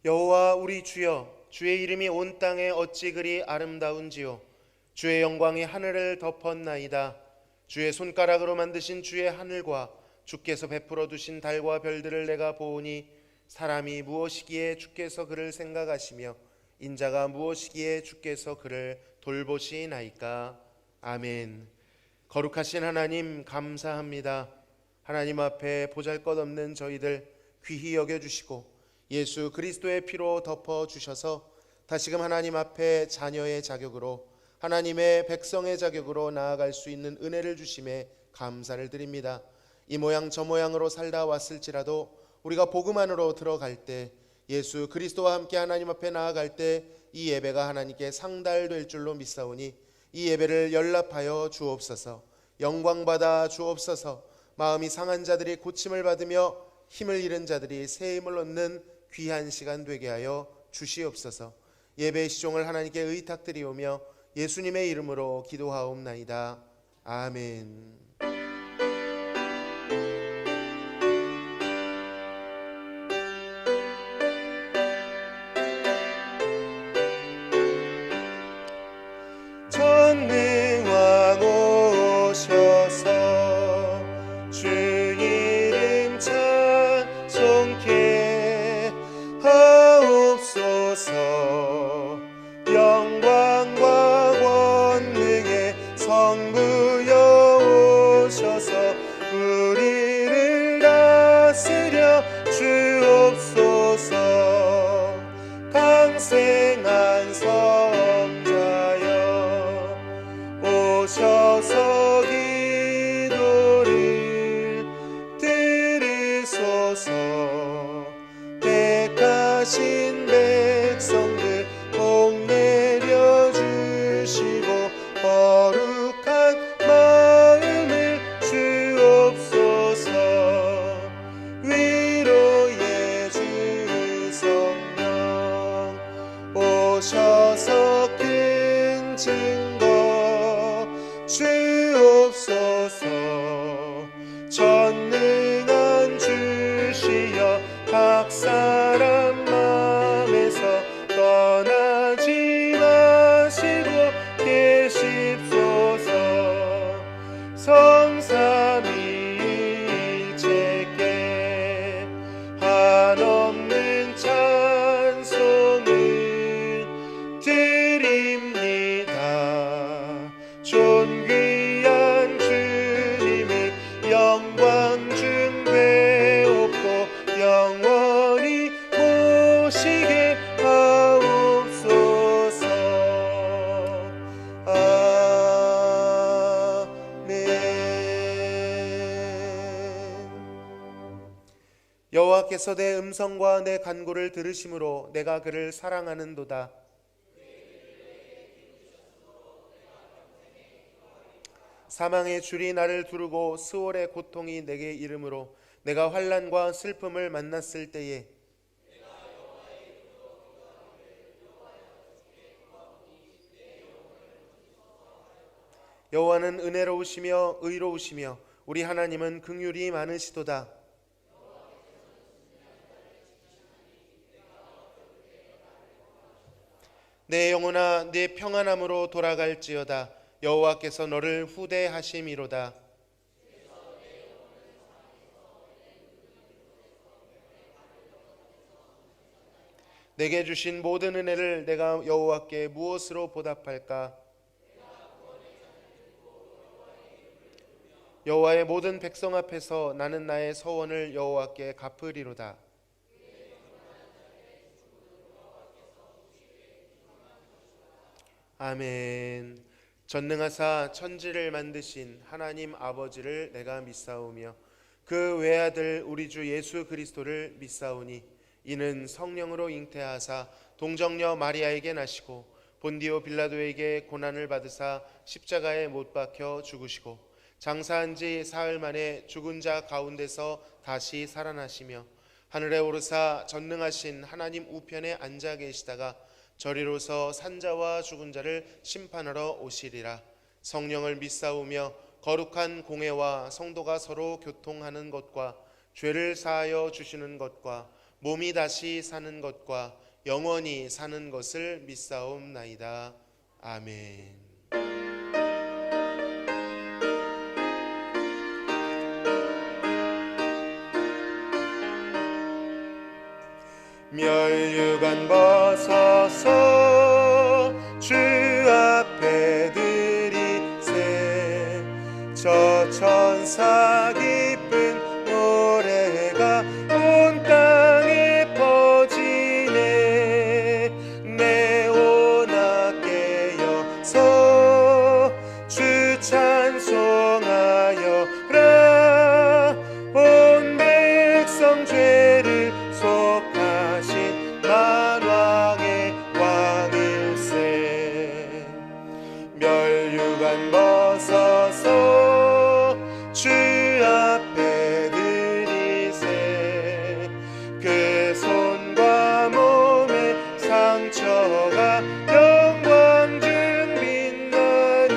여호와 우리 주여, 주의 이름이 온 땅에 어찌 그리 아름다운지요. 주의 영광이 하늘을 덮었나이다. 주의 손가락으로 만드신 주의 하늘과 주께서 베풀어 두신 달과 별들을 내가 보오니, 사람이 무엇이기에 주께서 그를 생각하시며 인자가 무엇이기에 주께서 그를 돌보시나이까. 아멘. 거룩하신 하나님, 감사합니다. 하나님 앞에 보잘것없는 저희들 귀히 여겨주시고 예수 그리스도의 피로 덮어주셔서 다시금 하나님 앞에 자녀의 자격으로, 하나님의 백성의 자격으로 나아갈 수 있는 은혜를 주심에 감사를 드립니다. 이 모양 저 모양으로 살다 왔을지라도 우리가 복음 안으로 들어갈 때, 예수 그리스도와 함께 하나님 앞에 나아갈 때 이 예배가 하나님께 상달될 줄로 믿사오니, 이 예배를 연락하여 주옵소서. 영광받아 주옵소서. 마음이 상한 자들이 고침을 받으며 힘을 잃은 자들이 새 힘을 얻는 귀한 시간 되게 하여 주시옵소서. 예배의 시종을 하나님께 의탁드리오며 예수님의 이름으로 기도하옵나이다. 아멘. 전능왕 오셔서 주 이름 찬송케 하옵소서. 영광과 권능의 성부여 오셔서 우리를 다스려 주옵소서. 강생한 성자여 오셔서 기도를 들으소서. 택하신 백성들 복 내려주시고 거룩한 마음을 주옵소서. 위로의 주 성령 오셔서 큰 증거 주옵소서. 전능한 주시여 각 사람 마음에서 떠나지 마시고 계십소서. 성삼위일체께 한없는 찬송을 드립니다. 존귀한 주님을 영광 중되옵고 영원히 모시게 하옵소서. 아멘. 여호와께서 내 음성과 내 간구를 들으심으로 내가 그를 사랑하는도다. 사망의 줄이 나를 두르고 스월의 고통이 내게 이름으로 내가 환난과 슬픔을 만났을 때에, 여호와는 은혜로우시며 의로우시며 우리 하나님은 긍휼이 많으시도다. 내 영혼아 내 평안함으로 돌아갈지어다. 여호와께서 너를 후대하심이로다. 내게 주신 모든 은혜를 내가 여호와께 무엇으로 보답할까? 여호와의 모든 백성 앞에서 나는 나의 서원을 여호와께 갚으리로다. 아멘. 전능하사 천지를 만드신 하나님 아버지를 내가 믿사오며 그 외아들 우리 주 예수 그리스도를 믿사오니, 이는 성령으로 잉태하사 동정녀 마리아에게 나시고 본디오 빌라도에게 고난을 받으사 십자가에 못 박혀 죽으시고 장사한 지 사흘 만에 죽은 자 가운데서 다시 살아나시며 하늘에 오르사 전능하신 하나님 우편에 앉아 계시다가 저리로서 산자와 죽은 자를 심판하러 오시리라. 성령을 믿사오며 거룩한 공회와 성도가 서로 교통하는 것과 죄를 사하여 주시는 것과 몸이 다시 사는 것과 영원히 사는 것을 믿사옵나이다. 아멘. 멸류관 벗어서 주 앞에 드리세. 저 천사 기쁜 노래가 온 땅에 퍼지네. 네오나 깨어서 주 찬송하여라. 온 백성 죄를 속하신 만왕의 왕일세. 멸류관 벗어서 주 앞에 드리세. 그 손과 몸의 상처가 영광 중 빛나네.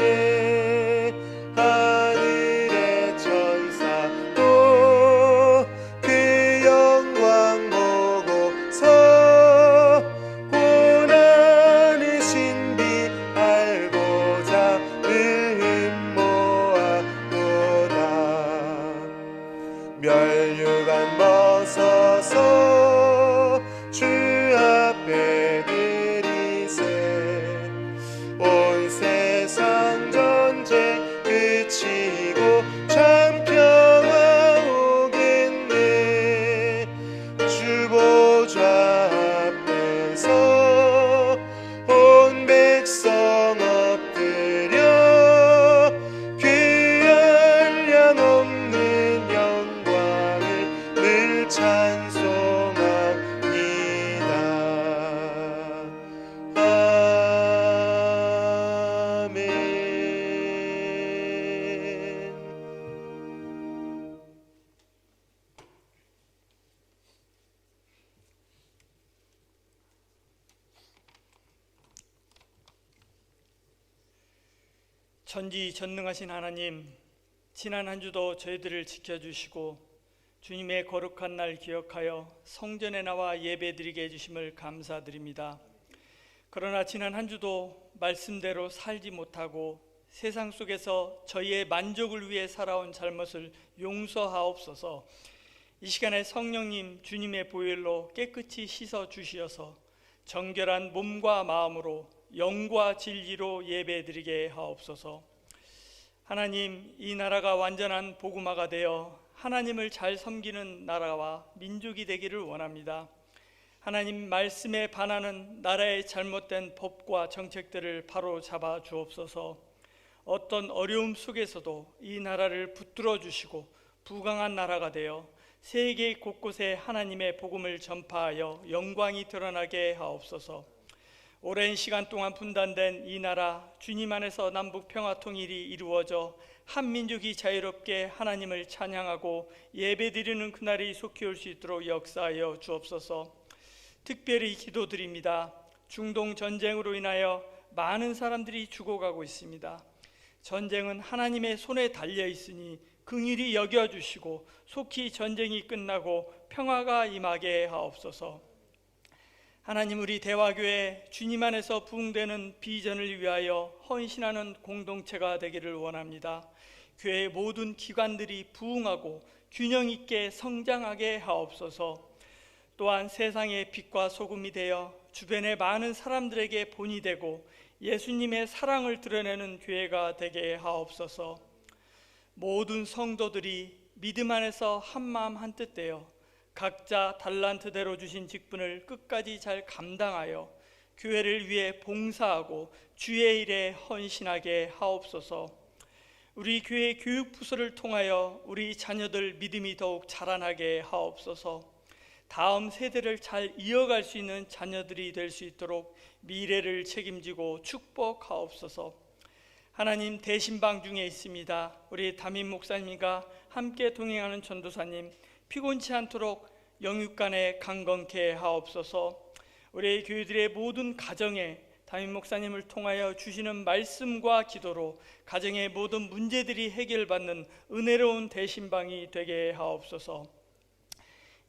하늘의 천사도 그 영광 보고서 고난의 신비 알고자 을 모아도다. 멸류관 벗어서 주 앞에 드리세. 온 세상 전쟁 그치고 참 평화 오겠네. 주 보좌 앞에서 온 백성 엎드려 그 한량없는 영광을 늘 찬송합니다. 아멘. 전지전능하신 하나님, 지난 한 주도 저희들을 지켜주시고 주님의 거룩한 날 기억하여 성전에 나와 예배드리게 해주심을 감사드립니다. 그러나 지난 한 주도 말씀대로 살지 못하고 세상 속에서 저희의 만족을 위해 살아온 잘못을 용서하옵소서. 이 시간에 성령님 주님의 보혈로 깨끗이 씻어 주시어서 정결한 몸과 마음으로 영과 진리로 예배드리게 하옵소서. 하나님, 이 나라가 완전한 복음화가 되어 하나님을 잘 섬기는 나라와 민족이 되기를 원합니다. 하나님 말씀에 반하는 나라의 잘못된 법과 정책들을 바로 잡아 주옵소서. 어떤 어려움 속에서도 이 나라를 붙들어 주시고 부강한 나라가 되어 세계 곳곳에 하나님의 복음을 전파하여 영광이 드러나게 하옵소서. 오랜 시간 동안 분단된 이 나라, 주님 안에서 남북 평화 통일이 이루어져 한 민족이 자유롭게 하나님을 찬양하고 예배드리는 그날이 속히 올 수 있도록 역사하여 주옵소서. 특별히 기도드립니다. 중동 전쟁으로 인하여 많은 사람들이 죽어가고 있습니다. 전쟁은 하나님의 손에 달려 있으니 긍휼히 여겨주시고 속히 전쟁이 끝나고 평화가 임하게 하옵소서. 하나님, 우리 대화교회 주님 안에서 부흥되는 비전을 위하여 헌신하는 공동체가 되기를 원합니다. 교회의 모든 기관들이 부흥하고 균형 있게 성장하게 하옵소서. 또한 세상의 빛과 소금이 되어 주변의 많은 사람들에게 본이 되고 예수님의 사랑을 드러내는 교회가 되게 하옵소서. 모든 성도들이 믿음 안에서 한마음 한뜻 되어 각자 달란트대로 주신 직분을 끝까지 잘 감당하여 교회를 위해 봉사하고 주의 일에 헌신하게 하옵소서. 우리 교회 교육부서를 통하여 우리 자녀들 믿음이 더욱 자라나게 하옵소서. 다음 세대를 잘 이어갈 수 있는 자녀들이 될 수 있도록 미래를 책임지고 축복하옵소서. 하나님, 대신방 중에 있습니다. 우리 담임 목사님과 함께 동행하는 전도사님, 피곤치 않도록 영육간에 강건케 하옵소서. 우리 교회들의 모든 가정에 담임 목사님을 통하여 주시는 말씀과 기도로 가정의 모든 문제들이 해결받는 은혜로운 대신방이 되게 하옵소서.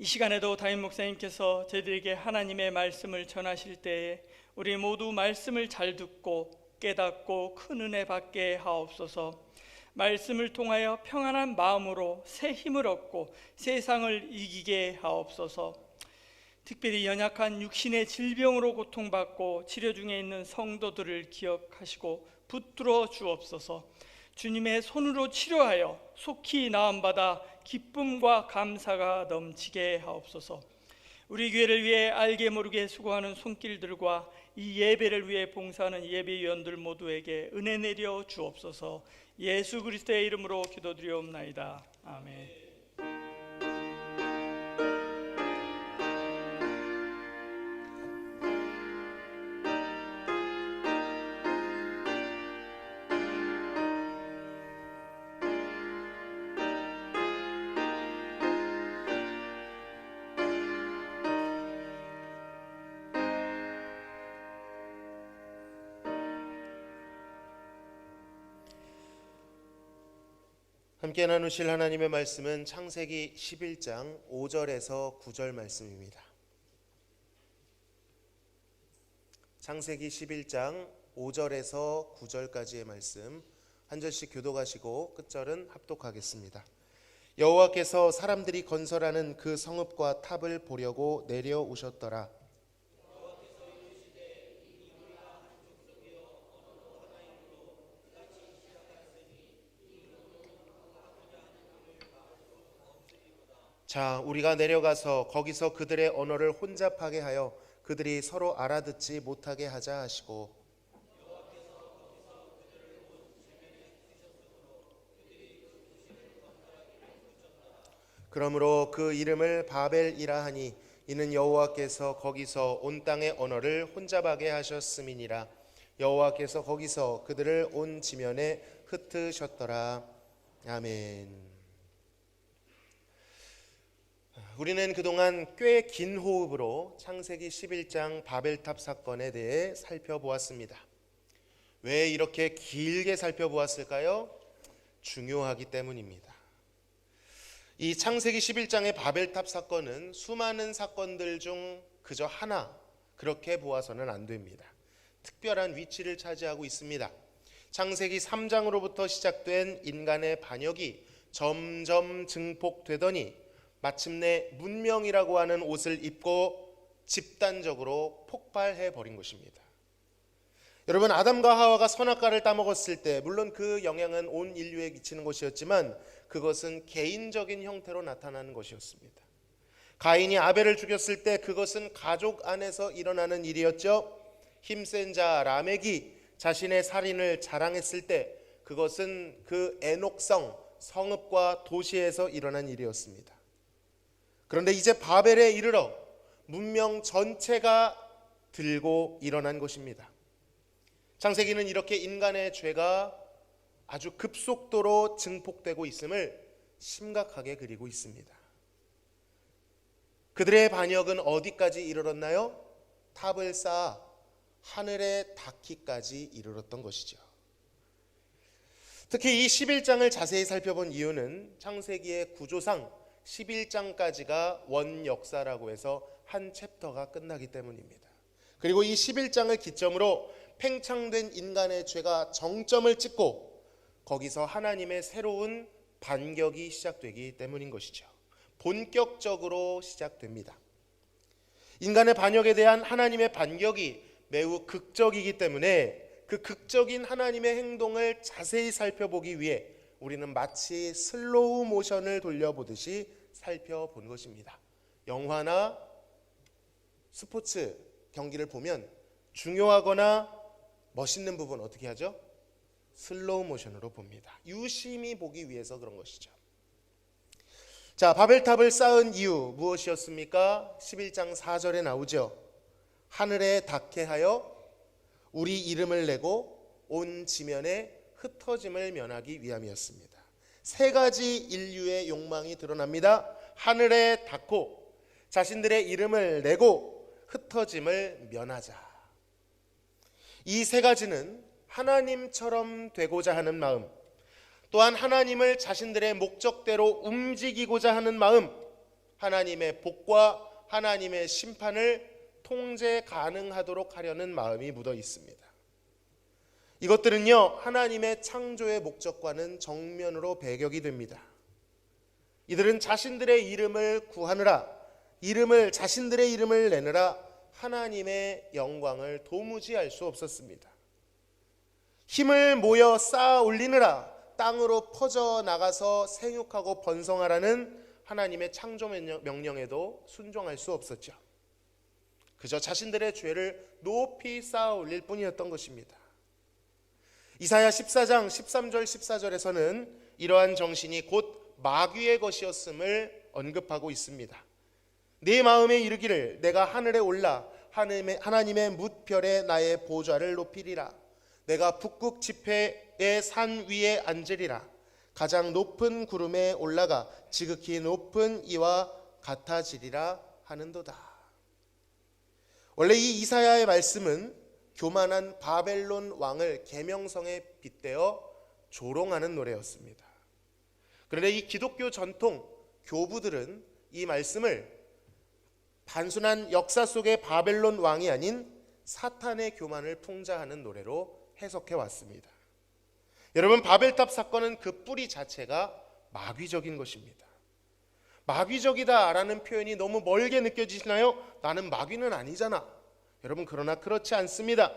이 시간에도 담임 목사님께서 저희들에게 하나님의 말씀을 전하실 때에 우리 모두 말씀을 잘 듣고 깨닫고 큰 은혜 받게 하옵소서. 말씀을 통하여 평안한 마음으로 새 힘을 얻고 세상을 이기게 하옵소서. 특별히 연약한 육신의 질병으로 고통받고 치료 중에 있는 성도들을 기억하시고 붙들어 주옵소서. 주님의 손으로 치료하여 속히 나음받아 기쁨과 감사가 넘치게 하옵소서. 우리 교회를 위해 알게 모르게 수고하는 손길들과 이 예배를 위해 봉사하는 예배위원들 모두에게 은혜 내려 주옵소서. 예수 그리스도의 이름으로 기도드리옵나이다. 아멘. 함께 나누실 하나님의 말씀은 창세기 11장 5절에서 9절 말씀입니다. 창세기 11장 5절에서 9절까지의 말씀 한 절씩 교독하시고 끝절은 합독하겠습니다. 여호와께서 사람들이 건설하는 그 성읍과 탑을 보려고 내려오셨더라. 자, 우리가 내려가서 거기서 그들의 언어를 혼잡하게 하여 그들이 서로 알아듣지 못하게 하자 하시고, 그러므로 그 이름을 바벨이라 하니 이는 여호와께서 거기서 온 땅의 언어를 혼잡하게 하셨음이니라. 여호와께서 거기서 그들을 온 지면에 흩으셨더라. 아멘. 우리는 그동안 꽤 긴 호흡으로 창세기 11장 바벨탑 사건에 대해 살펴보았습니다. 왜 이렇게 길게 살펴보았을까요? 중요하기 때문입니다. 이 창세기 11장의 바벨탑 사건은 수많은 사건들 중 그저 하나, 그렇게 보아서는 안 됩니다. 특별한 위치를 차지하고 있습니다. 창세기 3장으로부터 시작된 인간의 반역이 점점 증폭되더니 마침내 문명이라고 하는 옷을 입고 집단적으로 폭발해 버린 것입니다. 여러분, 아담과 하와가 선악과를 따먹었을 때 물론 그 영향은 온 인류에 끼치는 것이었지만 그것은 개인적인 형태로 나타나는 것이었습니다. 가인이 아벨을 죽였을 때 그것은 가족 안에서 일어나는 일이었죠. 힘센 자 라멕이 자신의 살인을 자랑했을 때 그것은 그 애녹성 성읍과 도시에서 일어난 일이었습니다. 그런데 이제 바벨에 이르러 문명 전체가 들고 일어난 것입니다. 창세기는 이렇게 인간의 죄가 아주 급속도로 증폭되고 있음을 심각하게 그리고 있습니다. 그들의 반역은 어디까지 이르렀나요? 탑을 쌓아 하늘에 닿기까지 이르렀던 것이죠. 특히 이 11장을 자세히 살펴본 이유는 창세기의 구조상 11장까지가 원역사라고 해서 한 챕터가 끝나기 때문입니다. 그리고 이 11장을 기점으로 팽창된 인간의 죄가 정점을 찍고 거기서 하나님의 새로운 반격이 시작되기 때문인 것이죠. 본격적으로 시작됩니다. 인간의 반역에 대한 하나님의 반격이 매우 극적이기 때문에 그 극적인 하나님의 행동을 자세히 살펴보기 위해 우리는 마치 슬로우 모션을 돌려보듯이 살펴본 것입니다. 영화나 스포츠 경기를 보면 중요하거나 멋있는 부분 어떻게 하죠? 슬로우 모션으로 봅니다. 유심히 보기 위해서 그런 것이죠. 자, 바벨탑을 쌓은 이유 무엇이었습니까? 11장 4절에 나오죠. 하늘에 닿게 하여 우리 이름을 내고 온 지면에 흩어짐을 면하기 위함이었습니다. 세 가지 인류의 욕망이 드러납니다. 하늘에 닿고 자신들의 이름을 내고 흩어짐을 면하자. 이 세 가지는 하나님처럼 되고자 하는 마음, 또한 하나님을 자신들의 목적대로 움직이고자 하는 마음, 하나님의 복과 하나님의 심판을 통제 가능하도록 하려는 마음이 묻어 있습니다. 이것들은요, 하나님의 창조의 목적과는 정면으로 배격이 됩니다. 이들은 자신들의 이름을 구하느라, 자신들의 이름을 내느라 하나님의 영광을 도무지 알 수 없었습니다. 힘을 모여 쌓아 올리느라 땅으로 퍼져 나가서 생육하고 번성하라는 하나님의 창조 명령에도 순종할 수 없었죠. 그저 자신들의 죄를 높이 쌓아 올릴 뿐이었던 것입니다. 이사야 14장 13절 14절에서는 이러한 정신이 곧 마귀의 것이었음을 언급하고 있습니다. 내 마음에 이르기를 내가 하늘에 올라 하나님의 뭇별에 나의 보좌를 높이리라. 내가 북극 지폐의 산 위에 앉으리라. 가장 높은 구름에 올라가 지극히 높은 이와 같아지리라 하는도다. 원래 이 이사야의 말씀은 교만한 바벨론 왕을 계명성에 빗대어 조롱하는 노래였습니다. 그런데 이 기독교 전통 교부들은 이 말씀을 단순한 역사 속의 바벨론 왕이 아닌 사탄의 교만을 풍자하는 노래로 해석해 왔습니다. 여러분, 바벨탑 사건은 그 뿌리 자체가 마귀적인 것입니다. 마귀적이다라는 표현이 너무 멀게 느껴지시나요? 나는 마귀는 아니잖아. 여러분, 그러나 그렇지 않습니다.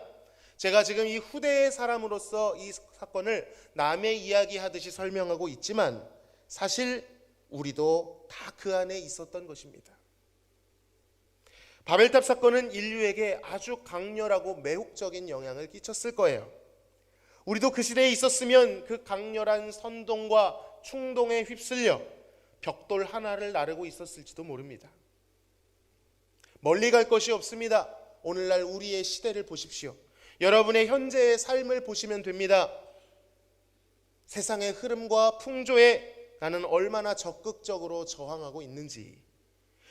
제가 지금 이 후대의 사람으로서 이 사건을 남의 이야기하듯이 설명하고 있지만 사실 우리도 다 그 안에 있었던 것입니다. 바벨탑 사건은 인류에게 아주 강렬하고 매혹적인 영향을 끼쳤을 거예요. 우리도 그 시대에 있었으면 그 강렬한 선동과 충동에 휩쓸려 벽돌 하나를 나르고 있었을지도 모릅니다. 멀리 갈 것이 없습니다. 오늘날 우리의 시대를 보십시오. 여러분의 현재의 삶을 보시면 됩니다. 세상의 흐름과 풍조에 나는 얼마나 적극적으로 저항하고 있는지,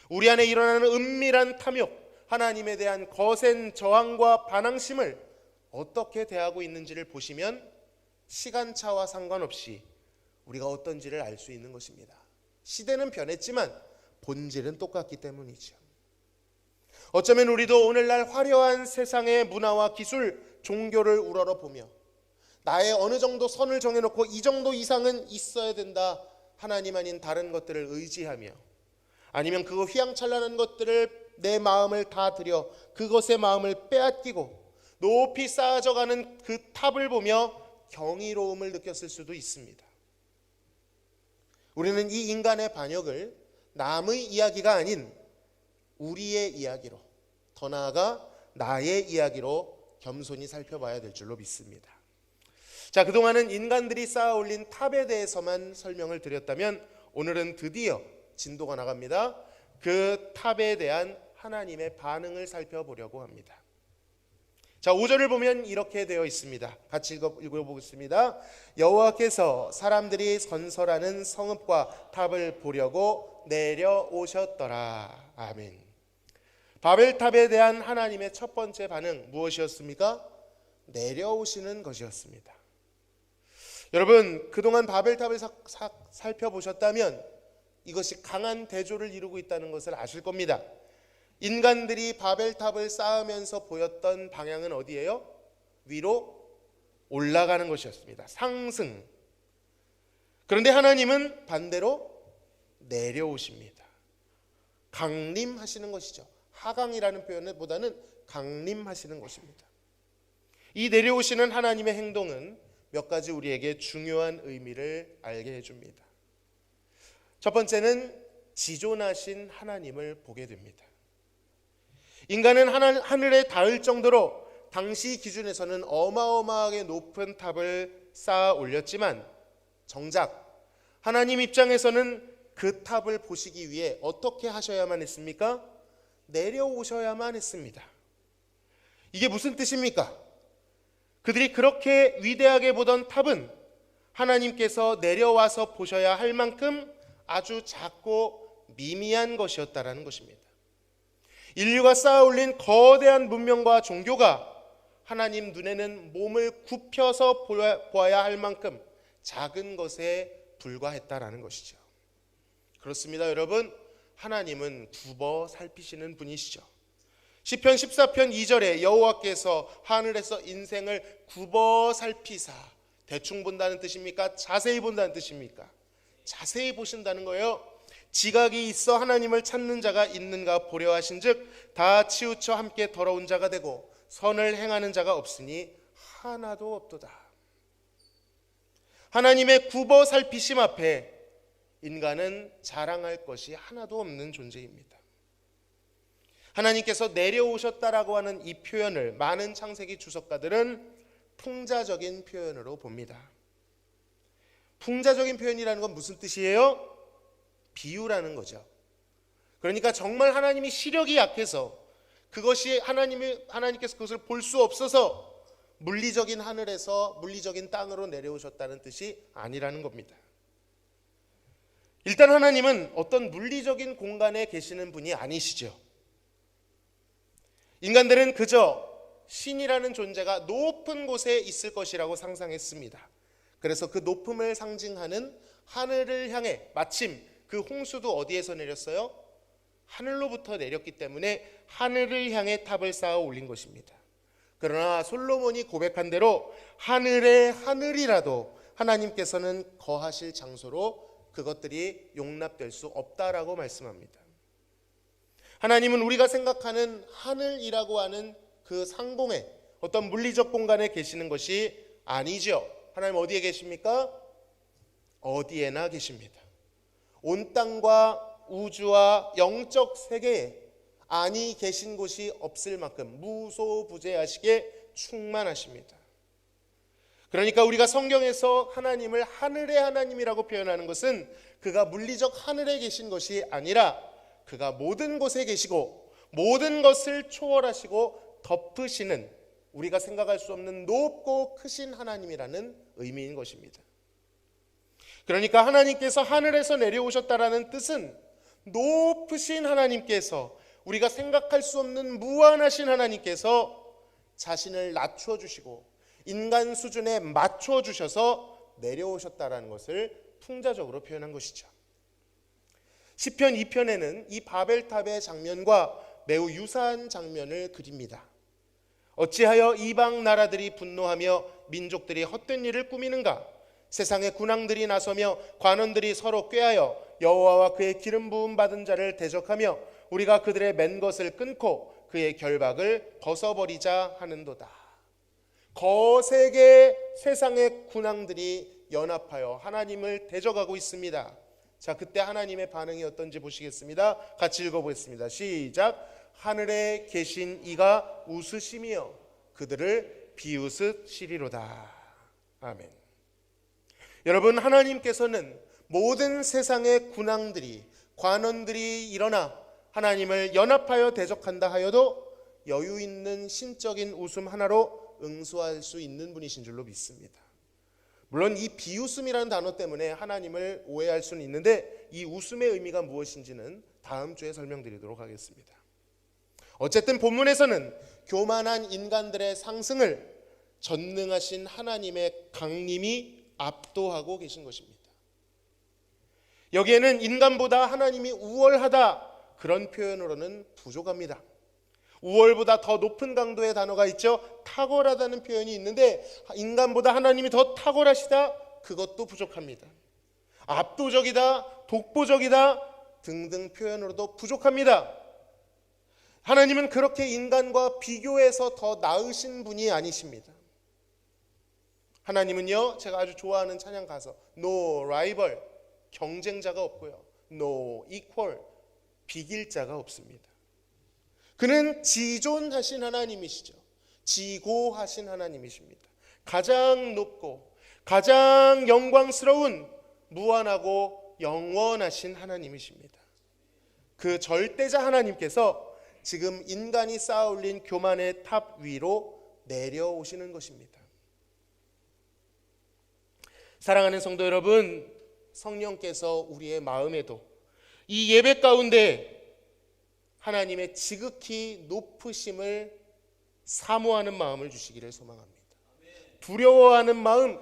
우리 안에 일어나는 은밀한 탐욕, 하나님에 대한 거센 저항과 반항심을 어떻게 대하고 있는지를 보시면 시간차와 상관없이 우리가 어떤지를 알 수 있는 것입니다. 시대는 변했지만 본질은 똑같기 때문이죠. 어쩌면 우리도 오늘날 화려한 세상의 문화와 기술, 종교를 우러러보며 나의 어느 정도 선을 정해놓고 이 정도 이상은 있어야 된다, 하나님 아닌 다른 것들을 의지하며, 아니면 그 휘황찬란한 것들을 내 마음을 다 들여 그것의 마음을 빼앗기고 높이 쌓아져가는 그 탑을 보며 경이로움을 느꼈을 수도 있습니다. 우리는 이 인간의 반역을 남의 이야기가 아닌 우리의 이야기로, 더 나아가 나의 이야기로 겸손히 살펴봐야 될 줄로 믿습니다. 자, 그동안은 인간들이 쌓아 올린 탑에 대해서만 설명을 드렸다면 오늘은 드디어 진도가 나갑니다. 그 탑에 대한 하나님의 반응을 살펴보려고 합니다. 자, 5절을 보면 이렇게 되어 있습니다. 같이 읽어보겠습니다. 여호와께서 사람들이 건설하는 성읍과 탑을 보려고 내려오셨더라. 아멘. 바벨탑에 대한 하나님의 첫 번째 반응 무엇이었습니까? 내려오시는 것이었습니다. 여러분, 그동안 바벨탑을 살펴보셨다면 이것이 강한 대조를 이루고 있다는 것을 아실 겁니다. 인간들이 바벨탑을 쌓으면서 보였던 방향은 어디예요? 위로 올라가는 것이었습니다. 상승. 그런데 하나님은 반대로 내려오십니다. 강림하시는 것이죠. 하강이라는 표현보다는 강림하시는 것입니다. 이 내려오시는 하나님의 행동은 몇 가지 우리에게 중요한 의미를 알게 해줍니다. 첫 번째는 지존하신 하나님을 보게 됩니다. 인간은 하늘에 닿을 정도로 당시 기준에서는 어마어마하게 높은 탑을 쌓아 올렸지만 정작 하나님 입장에서는 그 탑을 보시기 위해 어떻게 하셔야만 했습니까? 내려오셔야만 했습니다. 이게 무슨 뜻입니까? 그들이 그렇게 위대하게 보던 탑은 하나님께서 내려와서 보셔야 할 만큼 아주 작고 미미한 것이었다라는 것입니다. 인류가 쌓아 올린 거대한 문명과 종교가 하나님 눈에는 몸을 굽혀서 보아야 할 만큼 작은 것에 불과했다라는 것이죠. 그렇습니다, 여러분. 하나님은 굽어 살피시는 분이시죠. 시편 14편 2절에 여호와께서 하늘에서 인생을 굽어 살피사, 대충 본다는 뜻입니까? 자세히 본다는 뜻입니까? 자세히 보신다는 거예요. 지각이 있어 하나님을 찾는 자가 있는가 보려 하신즉 다 치우쳐 함께 더러운 자가 되고 선을 행하는 자가 없으니 하나도 없도다. 하나님의 굽어 살피심 앞에 인간은 자랑할 것이 하나도 없는 존재입니다. 하나님께서 내려오셨다라고 하는 이 표현을 많은 창세기 주석가들은 풍자적인 표현으로 봅니다. 풍자적인 표현이라는 건 무슨 뜻이에요? 비유라는 거죠. 그러니까 정말 하나님이 시력이 약해서 그것이 하나님께서 그것을 볼 수 없어서 물리적인 하늘에서 물리적인 땅으로 내려오셨다는 뜻이 아니라는 겁니다. 일단 하나님은 어떤 물리적인 공간에 계시는 분이 아니시죠. 인간들은 그저 신이라는 존재가 높은 곳에 있을 것이라고 상상했습니다. 그래서 그 높음을 상징하는 하늘을 향해, 마침 그 홍수도 어디에서 내렸어요? 하늘로부터 내렸기 때문에 하늘을 향해 탑을 쌓아 올린 것입니다. 그러나 솔로몬이 고백한 대로 하늘의 하늘이라도 하나님께서는 거하실 장소로 그것들이 용납될 수 없다라고 말씀합니다. 하나님은 우리가 생각하는 하늘이라고 하는 그 상공에 어떤 물리적 공간에 계시는 것이 아니죠. 하나님 어디에 계십니까? 어디에나 계십니다. 온 땅과 우주와 영적 세계에 아니 계신 곳이 없을 만큼 무소부재하시게 충만하십니다. 그러니까 우리가 성경에서 하나님을 하늘의 하나님이라고 표현하는 것은 그가 물리적 하늘에 계신 것이 아니라 그가 모든 곳에 계시고 모든 것을 초월하시고 덮으시는, 우리가 생각할 수 없는 높고 크신 하나님이라는 의미인 것입니다. 그러니까 하나님께서 하늘에서 내려오셨다라는 뜻은 높으신 하나님께서, 우리가 생각할 수 없는 무한하신 하나님께서 자신을 낮춰주시고 인간 수준에 맞춰주셔서 내려오셨다라는 것을 풍자적으로 표현한 것이죠. 시편 2편에는 이 바벨탑의 장면과 매우 유사한 장면을 그립니다. 어찌하여 이방 나라들이 분노하며 민족들이 헛된 일을 꾸미는가? 세상의 군왕들이 나서며 관원들이 서로 꾀하여 여호와와 그의 기름 부음 받은 자를 대적하며 우리가 그들의 맨 것을 끊고 그의 결박을 벗어버리자 하는도다. 거세게 세상의 군왕들이 연합하여 하나님을 대적하고 있습니다. 자, 그때 하나님의 반응이 어떤지 보시겠습니다. 같이 읽어보겠습니다. 시작. 하늘에 계신 이가 웃으시며 그들을 비웃으시리로다. 아멘. 여러분, 하나님께서는 모든 세상의 군왕들이, 관원들이 일어나 하나님을 연합하여 대적한다 하여도 여유 있는 신적인 웃음 하나로 응수할 수 있는 분이신 줄로 믿습니다. 물론 이 비웃음이라는 단어 때문에 하나님을 오해할 수는 있는데 이 웃음의 의미가 무엇인지는 다음 주에 설명드리도록 하겠습니다. 어쨌든 본문에서는 교만한 인간들의 상승을 전능하신 하나님의 강림이 압도하고 계신 것입니다. 여기에는 인간보다 하나님이 우월하다, 그런 표현으로는 부족합니다. 우월보다 더 높은 강도의 단어가 있죠. 탁월하다는 표현이 있는데 인간보다 하나님이 더 탁월하시다, 그것도 부족합니다. 압도적이다, 독보적이다 등등 표현으로도 부족합니다. 하나님은 그렇게 인간과 비교해서 더 나으신 분이 아니십니다. 하나님은요, 제가 아주 좋아하는 찬양 가사 No rival, 경쟁자가 없고요, No equal, 비길 자가 없습니다. 그는 지존하신 하나님이시죠. 지고하신 하나님이십니다. 가장 높고 가장 영광스러운 무한하고 영원하신 하나님이십니다. 그 절대자 하나님께서 지금 인간이 쌓아 올린 교만의 탑 위로 내려오시는 것입니다. 사랑하는 성도 여러분, 성령께서 우리의 마음에도 이 예배 가운데 하나님의 지극히 높으심을 사모하는 마음을 주시기를 소망합니다. 두려워하는 마음,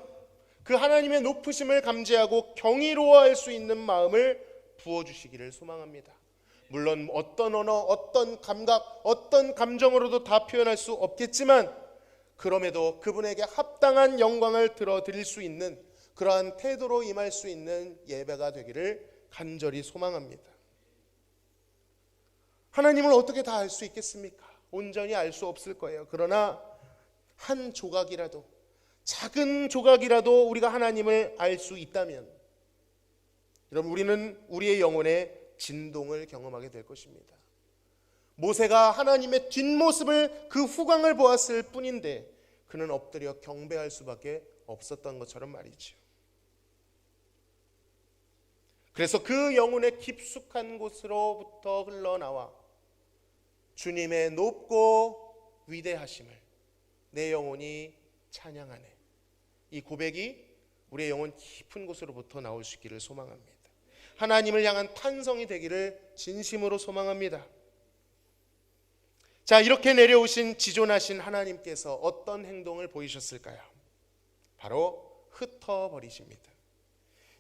그 하나님의 높으심을 감지하고 경이로워할 수 있는 마음을 부어주시기를 소망합니다. 물론 어떤 언어, 어떤 감각, 어떤 감정으로도 다 표현할 수 없겠지만 그럼에도 그분에게 합당한 영광을 들어드릴 수 있는 그러한 태도로 임할 수 있는 예배가 되기를 간절히 소망합니다. 하나님을 어떻게 다 알 수 있겠습니까? 온전히 알 수 없을 거예요. 그러나 한 조각이라도, 작은 조각이라도 우리가 하나님을 알 수 있다면 여러분, 우리는 우리의 영혼에 진동을 경험하게 될 것입니다. 모세가 하나님의 뒷모습을, 그 후광을 보았을 뿐인데 그는 엎드려 경배할 수밖에 없었던 것처럼 말이죠. 그래서 그 영혼의 깊숙한 곳으로부터 흘러나와 주님의 높고 위대하심을 내 영혼이 찬양하네, 이 고백이 우리의 영혼 깊은 곳으로부터 나올 수 있기를 소망합니다. 하나님을 향한 탄성이 되기를 진심으로 소망합니다. 자, 이렇게 내려오신 지존하신 하나님께서 어떤 행동을 보이셨을까요? 바로 흩어버리십니다.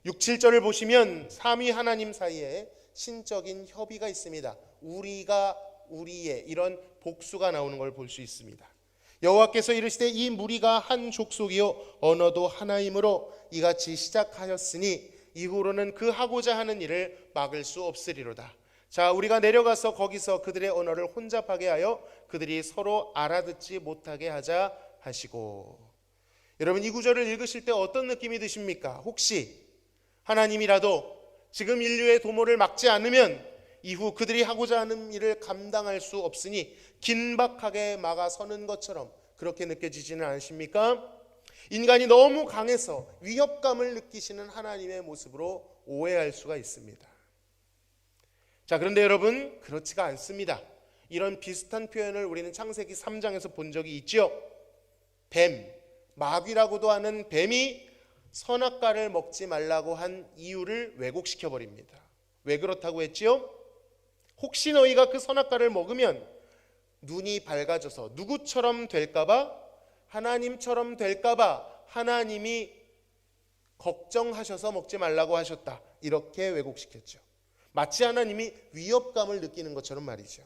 6, 7절을 보시면 삼위 하나님 사이에 신적인 협의가 있습니다. 우리가 우리의, 이런 복수가 나오는 걸 볼 수 있습니다. 여호와께서 이르시되 이 무리가 한 족속이요 언어도 하나이므로 이같이 시작하였으니 이후로는 그 하고자 하는 일을 막을 수 없으리로다. 자, 우리가 내려가서 거기서 그들의 언어를 혼잡하게 하여 그들이 서로 알아듣지 못하게 하자 하시고. 여러분, 이 구절을 읽으실 때 어떤 느낌이 드십니까? 혹시 하나님이라도 지금 인류의 도모를 막지 않으면 이후 그들이 하고자 하는 일을 감당할 수 없으니 긴박하게 막아서는 것처럼 그렇게 느껴지지는 않으십니까? 인간이 너무 강해서 위협감을 느끼시는 하나님의 모습으로 오해할 수가 있습니다. 자, 그런데 여러분, 그렇지가 않습니다. 이런 비슷한 표현을 우리는 창세기 3장에서 본 적이 있죠. 뱀, 마귀라고도 하는 뱀이 선악과를 먹지 말라고 한 이유를 왜곡시켜 버립니다. 왜 그렇다고 했지요? 혹시 너희가 그 선악과를 먹으면 눈이 밝아져서 누구처럼 될까봐, 하나님처럼 될까봐 하나님이 걱정하셔서 먹지 말라고 하셨다, 이렇게 왜곡시켰죠. 마치 하나님이 위협감을 느끼는 것처럼 말이죠.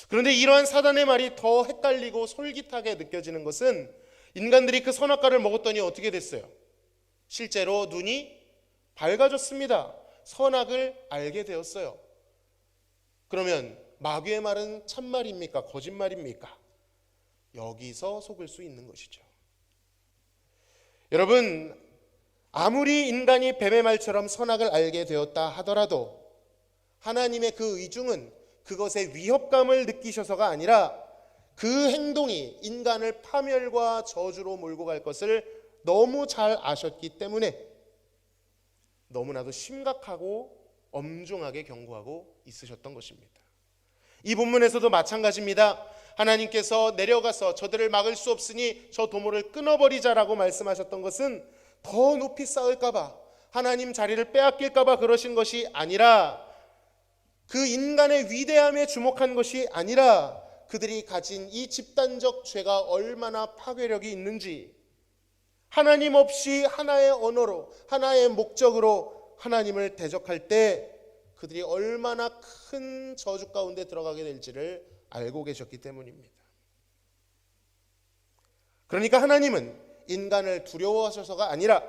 그런데 이러한 사단의 말이 더 헷갈리고 솔깃하게 느껴지는 것은 인간들이 그 선악과를 먹었더니 어떻게 됐어요? 실제로 눈이 밝아졌습니다. 선악을 알게 되었어요. 그러면 마귀의 말은 참말입니까? 거짓말입니까? 여기서 속을 수 있는 것이죠. 여러분, 아무리 인간이 뱀의 말처럼 선악을 알게 되었다 하더라도 하나님의 그 의중은 그것의 위협감을 느끼셔서가 아니라 그 행동이 인간을 파멸과 저주로 몰고 갈 것을 너무 잘 아셨기 때문에 너무나도 심각하고 엄중하게 경고하고 있으셨던 것입니다. 이 본문에서도 마찬가지입니다. 하나님께서 내려가서 저들을 막을 수 없으니 저 도모를 끊어버리자라고 말씀하셨던 것은 더 높이 쌓을까봐, 하나님 자리를 빼앗길까봐 그러신 것이 아니라, 그 인간의 위대함에 주목한 것이 아니라 그들이 가진 이 집단적 죄가 얼마나 파괴력이 있는지, 하나님 없이 하나의 언어로, 하나의 목적으로 하나님을 대적할 때 그들이 얼마나 큰 저주 가운데 들어가게 될지를 알고 계셨기 때문입니다. 그러니까 하나님은 인간을 두려워하셔서가 아니라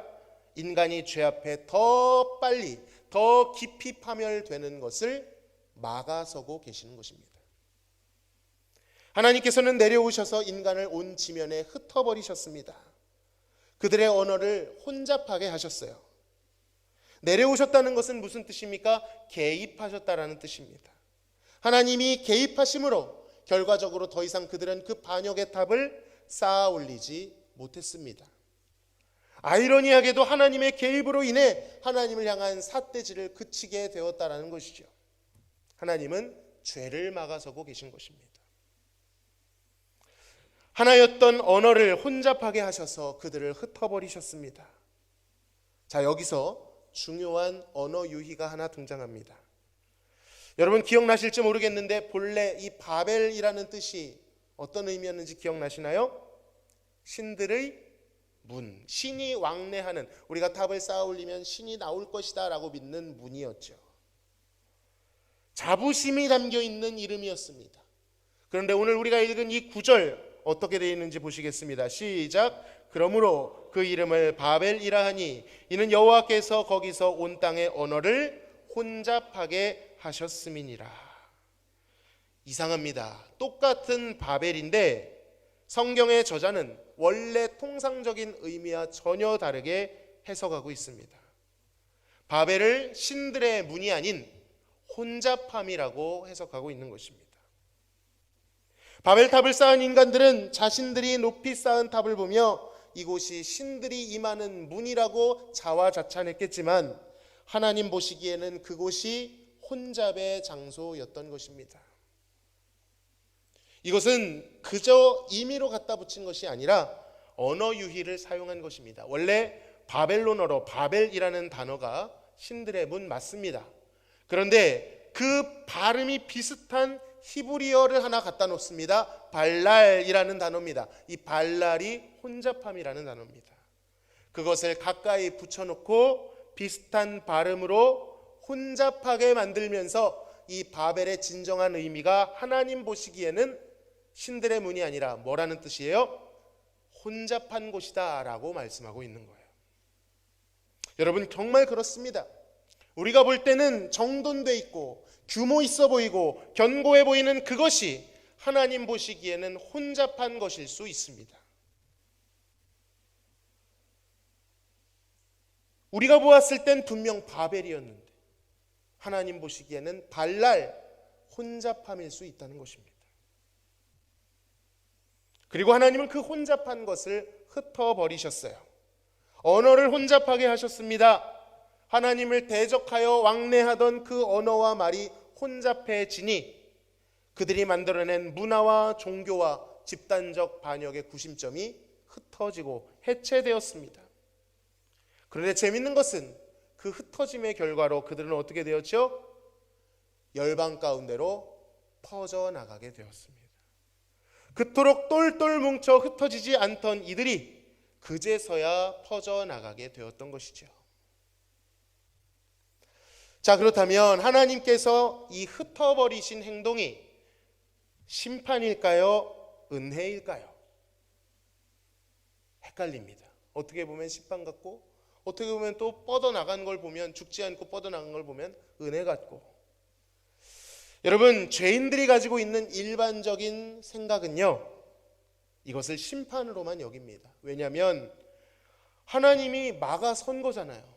인간이 죄 앞에 더 빨리, 더 깊이 파멸되는 것을 막아서고 계시는 것입니다. 하나님께서는 내려오셔서 인간을 온 지면에 흩어버리셨습니다. 그들의 언어를 혼잡하게 하셨어요. 내려오셨다는 것은 무슨 뜻입니까? 개입하셨다라는 뜻입니다. 하나님이 개입하심으로 결과적으로 더 이상 그들은 그 반역의 탑을 쌓아 올리지 못했습니다. 아이러니하게도 하나님의 개입으로 인해 하나님을 향한 삿대질을 그치게 되었다라는 것이죠. 하나님은 죄를 막아서고 계신 것입니다. 하나였던 언어를 혼잡하게 하셔서 그들을 흩어버리셨습니다. 자, 여기서 중요한 언어 유희가 하나 등장합니다. 여러분, 기억나실지 모르겠는데 본래 이 바벨이라는 뜻이 어떤 의미였는지 기억나시나요? 신들의 문, 신이 왕래하는, 우리가 탑을 쌓아 올리면 신이 나올 것이다 라고 믿는 문이었죠. 자부심이 담겨 있는 이름이었습니다. 그런데 오늘 우리가 읽은 이 구절 어떻게 되어 있는지 보시겠습니다. 시작. 그러므로 그 이름을 바벨이라 하니 이는 여호와께서 거기서 온 땅의 언어를 혼잡하게 하셨음이니라. 이상합니다. 똑같은 바벨인데 성경의 저자는 원래 통상적인 의미와 전혀 다르게 해석하고 있습니다. 바벨을 신들의 문이 아닌 혼잡함이라고 해석하고 있는 것입니다. 바벨탑을 쌓은 인간들은 자신들이 높이 쌓은 탑을 보며 이곳이 신들이 임하는 문이라고 자화자찬했겠지만 하나님 보시기에는 그곳이 혼잡의 장소였던 것입니다. 이것은 그저 임의로 갖다 붙인 것이 아니라 언어 유희를 사용한 것입니다. 원래 바벨론어로 바벨이라는 단어가 신들의 문 맞습니다. 그런데 그 발음이 비슷한 히브리어를 하나 갖다 놓습니다. 발랄이라는 단어입니다. 이 발랄이 혼잡함이라는 단어입니다. 그것을 가까이 붙여놓고 비슷한 발음으로 혼잡하게 만들면서 이 바벨의 진정한 의미가 하나님 보시기에는 신들의 문이 아니라 뭐라는 뜻이에요? 혼잡한 곳이다 라고 말씀하고 있는 거예요. 여러분, 정말 그렇습니다. 우리가 볼 때는 정돈돼 있고 규모 있어 보이고 견고해 보이는 그것이 하나님 보시기에는 혼잡한 것일 수 있습니다. 우리가 보았을 땐 분명 바벨이었는데 하나님 보시기에는 발랄, 혼잡함일 수 있다는 것입니다. 그리고 하나님은 그 혼잡한 것을 흩어버리셨어요. 언어를 혼잡하게 하셨습니다. 하나님을 대적하여 왕래하던 그 언어와 말이 혼잡해지니 그들이 만들어낸 문화와 종교와 집단적 반역의 구심점이 흩어지고 해체되었습니다. 그런데 재밌는 것은 그 흩어짐의 결과로 그들은 어떻게 되었죠? 열방 가운데로 퍼져나가게 되었습니다. 그토록 똘똘 뭉쳐 흩어지지 않던 이들이 그제서야 퍼져나가게 되었던 것이죠. 자, 그렇다면 하나님께서 이 흩어버리신 행동이 심판일까요? 은혜일까요? 헷갈립니다. 어떻게 보면 심판 같고 어떻게 보면 또 뻗어나간 걸 보면, 죽지 않고 뻗어나간 걸 보면 은혜 같고. 여러분, 죄인들이 가지고 있는 일반적인 생각은요, 이것을 심판으로만 여깁니다. 왜냐하면 하나님이 막아선 거잖아요.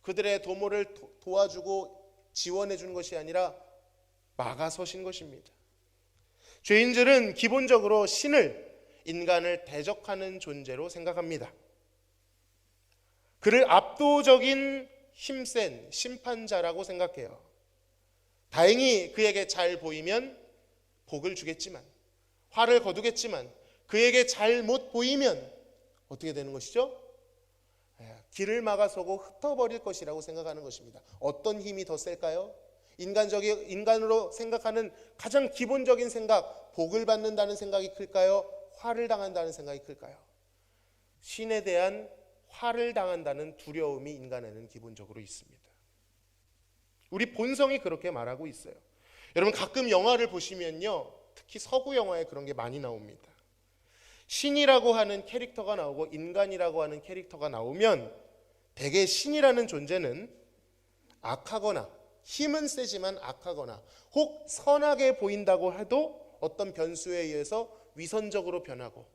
그들의 도모를 도와주고 지원해 준 것이 아니라 막아서신 것입니다. 죄인들은 기본적으로 신을, 인간을 대적하는 존재로 생각합니다. 그를 압도적인 힘센 심판자라고 생각해요. 다행히 그에게 잘 보이면 복을 주겠지만, 화를 거두겠지만, 그에게 잘 못 보이면 어떻게 되는 것이죠? 길을 막아서고 흩어버릴 것이라고 생각하는 것입니다. 어떤 힘이 더 셀까요? 인간으로 생각하는 가장 기본적인 생각, 복을 받는다는 생각이 클까요? 화를 당한다는 생각이 클까요? 신에 대한 화를 당한다는 두려움이 인간에는 기본적으로 있습니다. 우리 본성이 그렇게 말하고 있어요. 여러분, 가끔 영화를 보시면요, 특히 서구 영화에 그런 게 많이 나옵니다. 신이라고 하는 캐릭터가 나오고 인간이라고 하는 캐릭터가 나오면 대개 신이라는 존재는 악하거나, 힘은 세지만 악하거나, 혹 선하게 보인다고 해도 어떤 변수에 의해서 위선적으로 변하고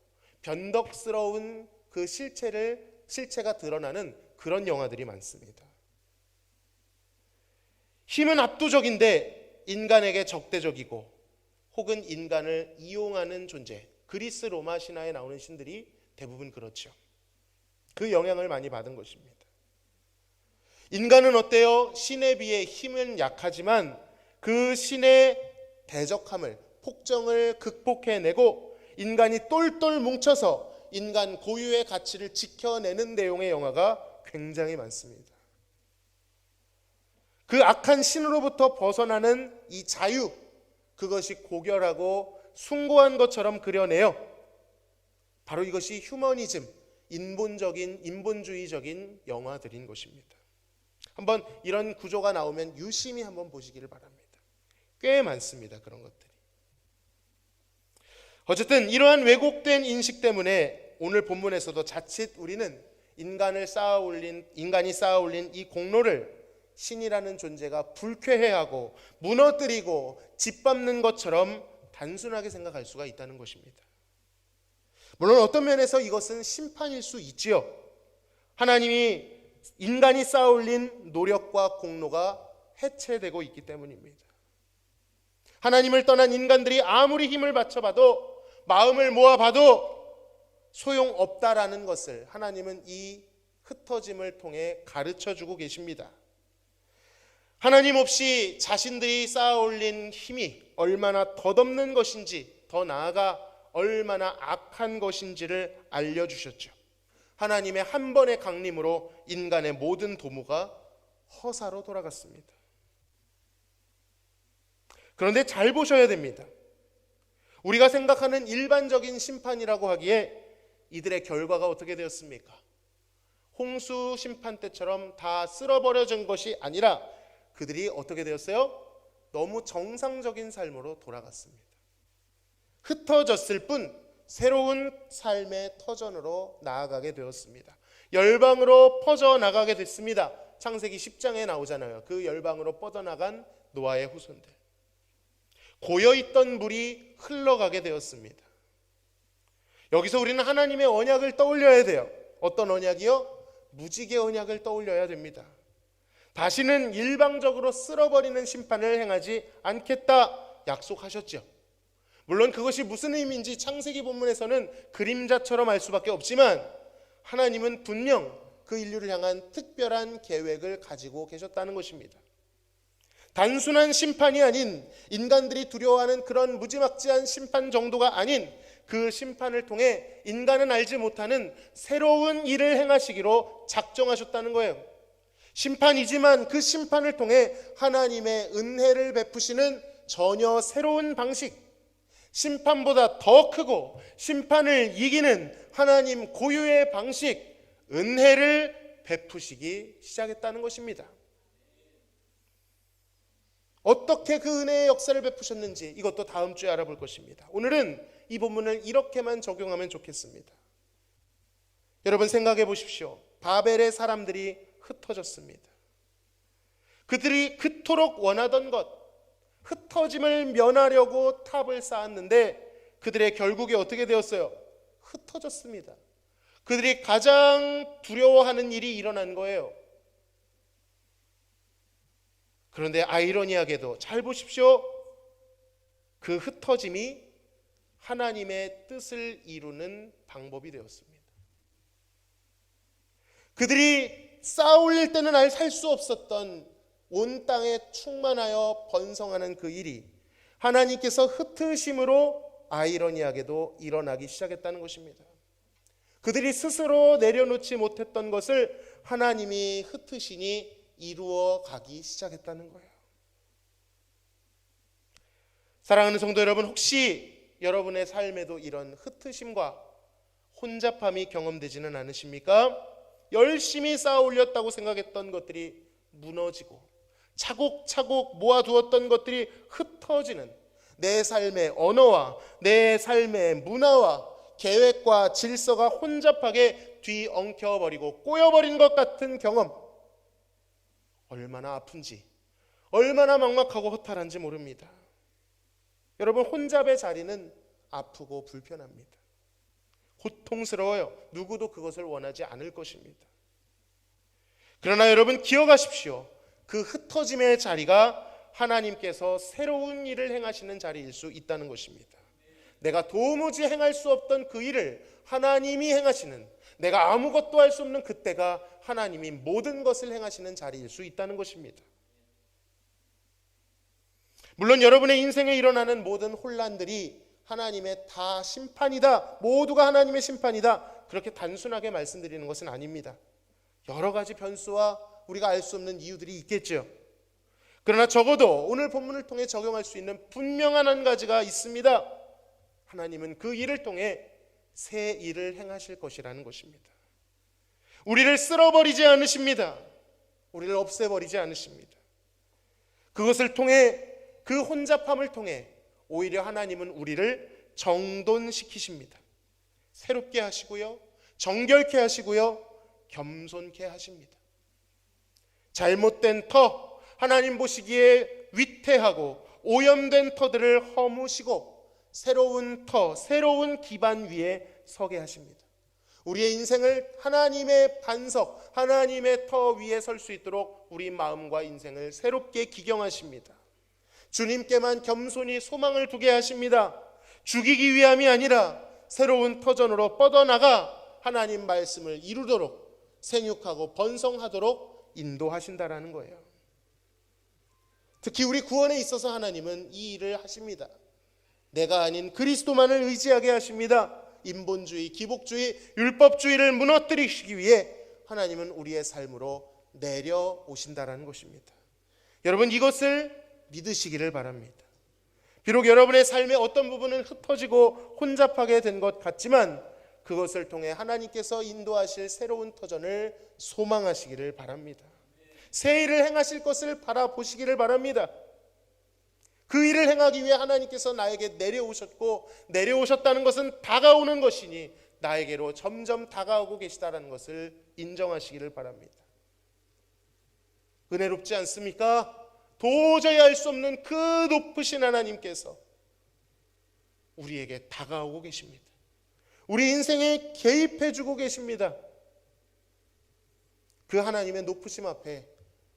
변덕스러운 그 실체가 드러나는 그런 영화들이 많습니다. 힘은 압도적인데 인간에게 적대적이고 혹은 인간을 이용하는 존재, 그리스 로마 신화에 나오는 신들이 대부분 그렇죠. 그 영향을 많이 받은 것입니다. 인간은 어때요? 신에 비해 힘은 약하지만 그 신의 대적함을, 폭정을 극복해내고 인간이 똘똘 뭉쳐서 인간 고유의 가치를 지켜내는 내용의 영화가 굉장히 많습니다. 그 악한 신으로부터 벗어나는 이 자유, 그것이 고결하고 숭고한 것처럼 그려내요. 바로 이것이 휴머니즘, 인본주의적인 영화들인 것입니다. 한번 이런 구조가 나오면 유심히 한번 보시기를 바랍니다. 꽤 많습니다. 그런 것들이. 어쨌든 이러한 왜곡된 인식 때문에 오늘 본문에서도 자칫 우리는 인간이 쌓아 올린 이 공로를 신이라는 존재가 불쾌해하고 무너뜨리고 짓밟는 것처럼 단순하게 생각할 수가 있다는 것입니다. 물론 어떤 면에서 이것은 심판일 수 있지요. 하나님이 인간이 쌓아 올린 노력과 공로가 해체되고 있기 때문입니다. 하나님을 떠난 인간들이 아무리 힘을 바쳐봐도, 마음을 모아봐도 소용없다라는 것을 하나님은 이 흩어짐을 통해 가르쳐주고 계십니다. 하나님 없이 자신들이 쌓아 올린 힘이 얼마나 덧없는 것인지, 더 나아가 얼마나 악한 것인지를 알려주셨죠. 하나님의 한 번의 강림으로 인간의 모든 도모가 허사로 돌아갔습니다. 그런데 잘 보셔야 됩니다. 우리가 생각하는 일반적인 심판이라고 하기에 이들의 결과가 어떻게 되었습니까? 홍수 심판 때처럼 다 쓸어버려진 것이 아니라 그들이 어떻게 되었어요? 너무 정상적인 삶으로 돌아갔습니다. 흩어졌을 뿐 새로운 삶의 터전으로 나아가게 되었습니다. 열방으로 퍼져나가게 됐습니다. 창세기 10장에 나오잖아요. 그 열방으로 뻗어나간 노아의 후손들. 고여있던 물이 흘러가게 되었습니다. 여기서 우리는 하나님의 언약을 떠올려야 돼요. 어떤 언약이요? 무지개 언약을 떠올려야 됩니다. 다시는 일방적으로 쓸어버리는 심판을 행하지 않겠다 약속하셨죠. 물론 그것이 무슨 의미인지 창세기 본문에서는 그림자처럼 알 수밖에 없지만 하나님은 분명 그 인류를 향한 특별한 계획을 가지고 계셨다는 것입니다. 단순한 심판이 아닌, 인간들이 두려워하는 그런 무지막지한 심판 정도가 아닌 그 심판을 통해 인간은 알지 못하는 새로운 일을 행하시기로 작정하셨다는 거예요. 심판이지만 그 심판을 통해 하나님의 은혜를 베푸시는 전혀 새로운 방식, 심판보다 더 크고 심판을 이기는 하나님 고유의 방식, 은혜를 베푸시기 시작했다는 것입니다. 어떻게 그 은혜의 역사를 베푸셨는지 이것도 다음 주에 알아볼 것입니다. 오늘은 이 본문을 이렇게만 적용하면 좋겠습니다. 여러분 생각해 보십시오. 바벨의 사람들이 흩어졌습니다. 그들이 그토록 원하던 것, 흩어짐을 면하려고 탑을 쌓았는데 그들의 결국이 어떻게 되었어요? 흩어졌습니다. 그들이 가장 두려워하는 일이 일어난 거예요. 그런데 아이러니하게도 잘 보십시오. 그 흩어짐이 하나님의 뜻을 이루는 방법이 되었습니다. 그들이 쌓아올릴 때는 살 수 없었던 온 땅에 충만하여 번성하는 그 일이 하나님께서 흩으심으로 아이러니하게도 일어나기 시작했다는 것입니다. 그들이 스스로 내려놓지 못했던 것을 하나님이 흩으시니 이루어 가기 시작했다는 거예요. 사랑하는 성도 여러분, 혹시 여러분의 삶에도 이런 흩으심과 혼잡함이 경험되지는 않으십니까? 열심히 쌓아 올렸다고 생각했던 것들이 무너지고 차곡차곡 모아두었던 것들이 흩어지는, 내 삶의 언어와 내 삶의 문화와 계획과 질서가 혼잡하게 뒤엉켜버리고 꼬여버린 것 같은 경험, 얼마나 아픈지, 얼마나 막막하고 허탈한지 모릅니다. 여러분, 혼잡의 자리는 아프고 불편합니다. 고통스러워요. 누구도 그것을 원하지 않을 것입니다. 그러나 여러분 기억하십시오. 그 흩어짐의 자리가 하나님께서 새로운 일을 행하시는 자리일 수 있다는 것입니다. 내가 도무지 행할 수 없던 그 일을 하나님이 행하시는, 내가 아무것도 할 수 없는 그때가 하나님이 모든 것을 행하시는 자리일 수 있다는 것입니다. 물론 여러분의 인생에 일어나는 모든 혼란들이 하나님의 다 심판이다, 모두가 하나님의 심판이다, 그렇게 단순하게 말씀드리는 것은 아닙니다. 여러 가지 변수와 우리가 알 수 없는 이유들이 있겠죠. 그러나 적어도 오늘 본문을 통해 적용할 수 있는 분명한 한 가지가 있습니다. 하나님은 그 일을 통해 새 일을 행하실 것이라는 것입니다. 우리를 쓸어버리지 않으십니다. 우리를 없애버리지 않으십니다. 그것을 통해 그 혼잡함을 통해 오히려 하나님은 우리를 정돈시키십니다. 새롭게 하시고요, 정결케 하시고요, 겸손케 하십니다. 잘못된 터, 하나님 보시기에 위태하고 오염된 터들을 허무시고 새로운 터, 새로운 기반 위에 서게 하십니다. 우리의 인생을 하나님의 반석, 하나님의 터 위에 설 수 있도록 우리 마음과 인생을 새롭게 기경하십니다. 주님께만 겸손히 소망을 두게 하십니다. 죽이기 위함이 아니라 새로운 터전으로 뻗어나가 하나님 말씀을 이루도록 생육하고 번성하도록 인도하신다라는 거예요. 특히 우리 구원에 있어서 하나님은 이 일을 하십니다. 내가 아닌 그리스도만을 의지하게 하십니다. 인본주의, 기복주의, 율법주의를 무너뜨리시기 위해 하나님은 우리의 삶으로 내려오신다라는 것입니다. 여러분, 이것을 믿으시기를 바랍니다. 비록 여러분의 삶의 어떤 부분은 흩어지고 혼잡하게 된 것 같지만 그것을 통해 하나님께서 인도하실 새로운 터전을 소망하시기를 바랍니다. 새 일을 행하실 것을 바라보시기를 바랍니다. 그 일을 행하기 위해 하나님께서 나에게 내려오셨고, 내려오셨다는 것은 다가오는 것이니 나에게로 점점 다가오고 계시다는 것을 인정하시기를 바랍니다. 은혜롭지 않습니까? 도저히 알 수 없는 그 높으신 하나님께서 우리에게 다가오고 계십니다. 우리 인생에 개입해주고 계십니다. 그 하나님의 높으심 앞에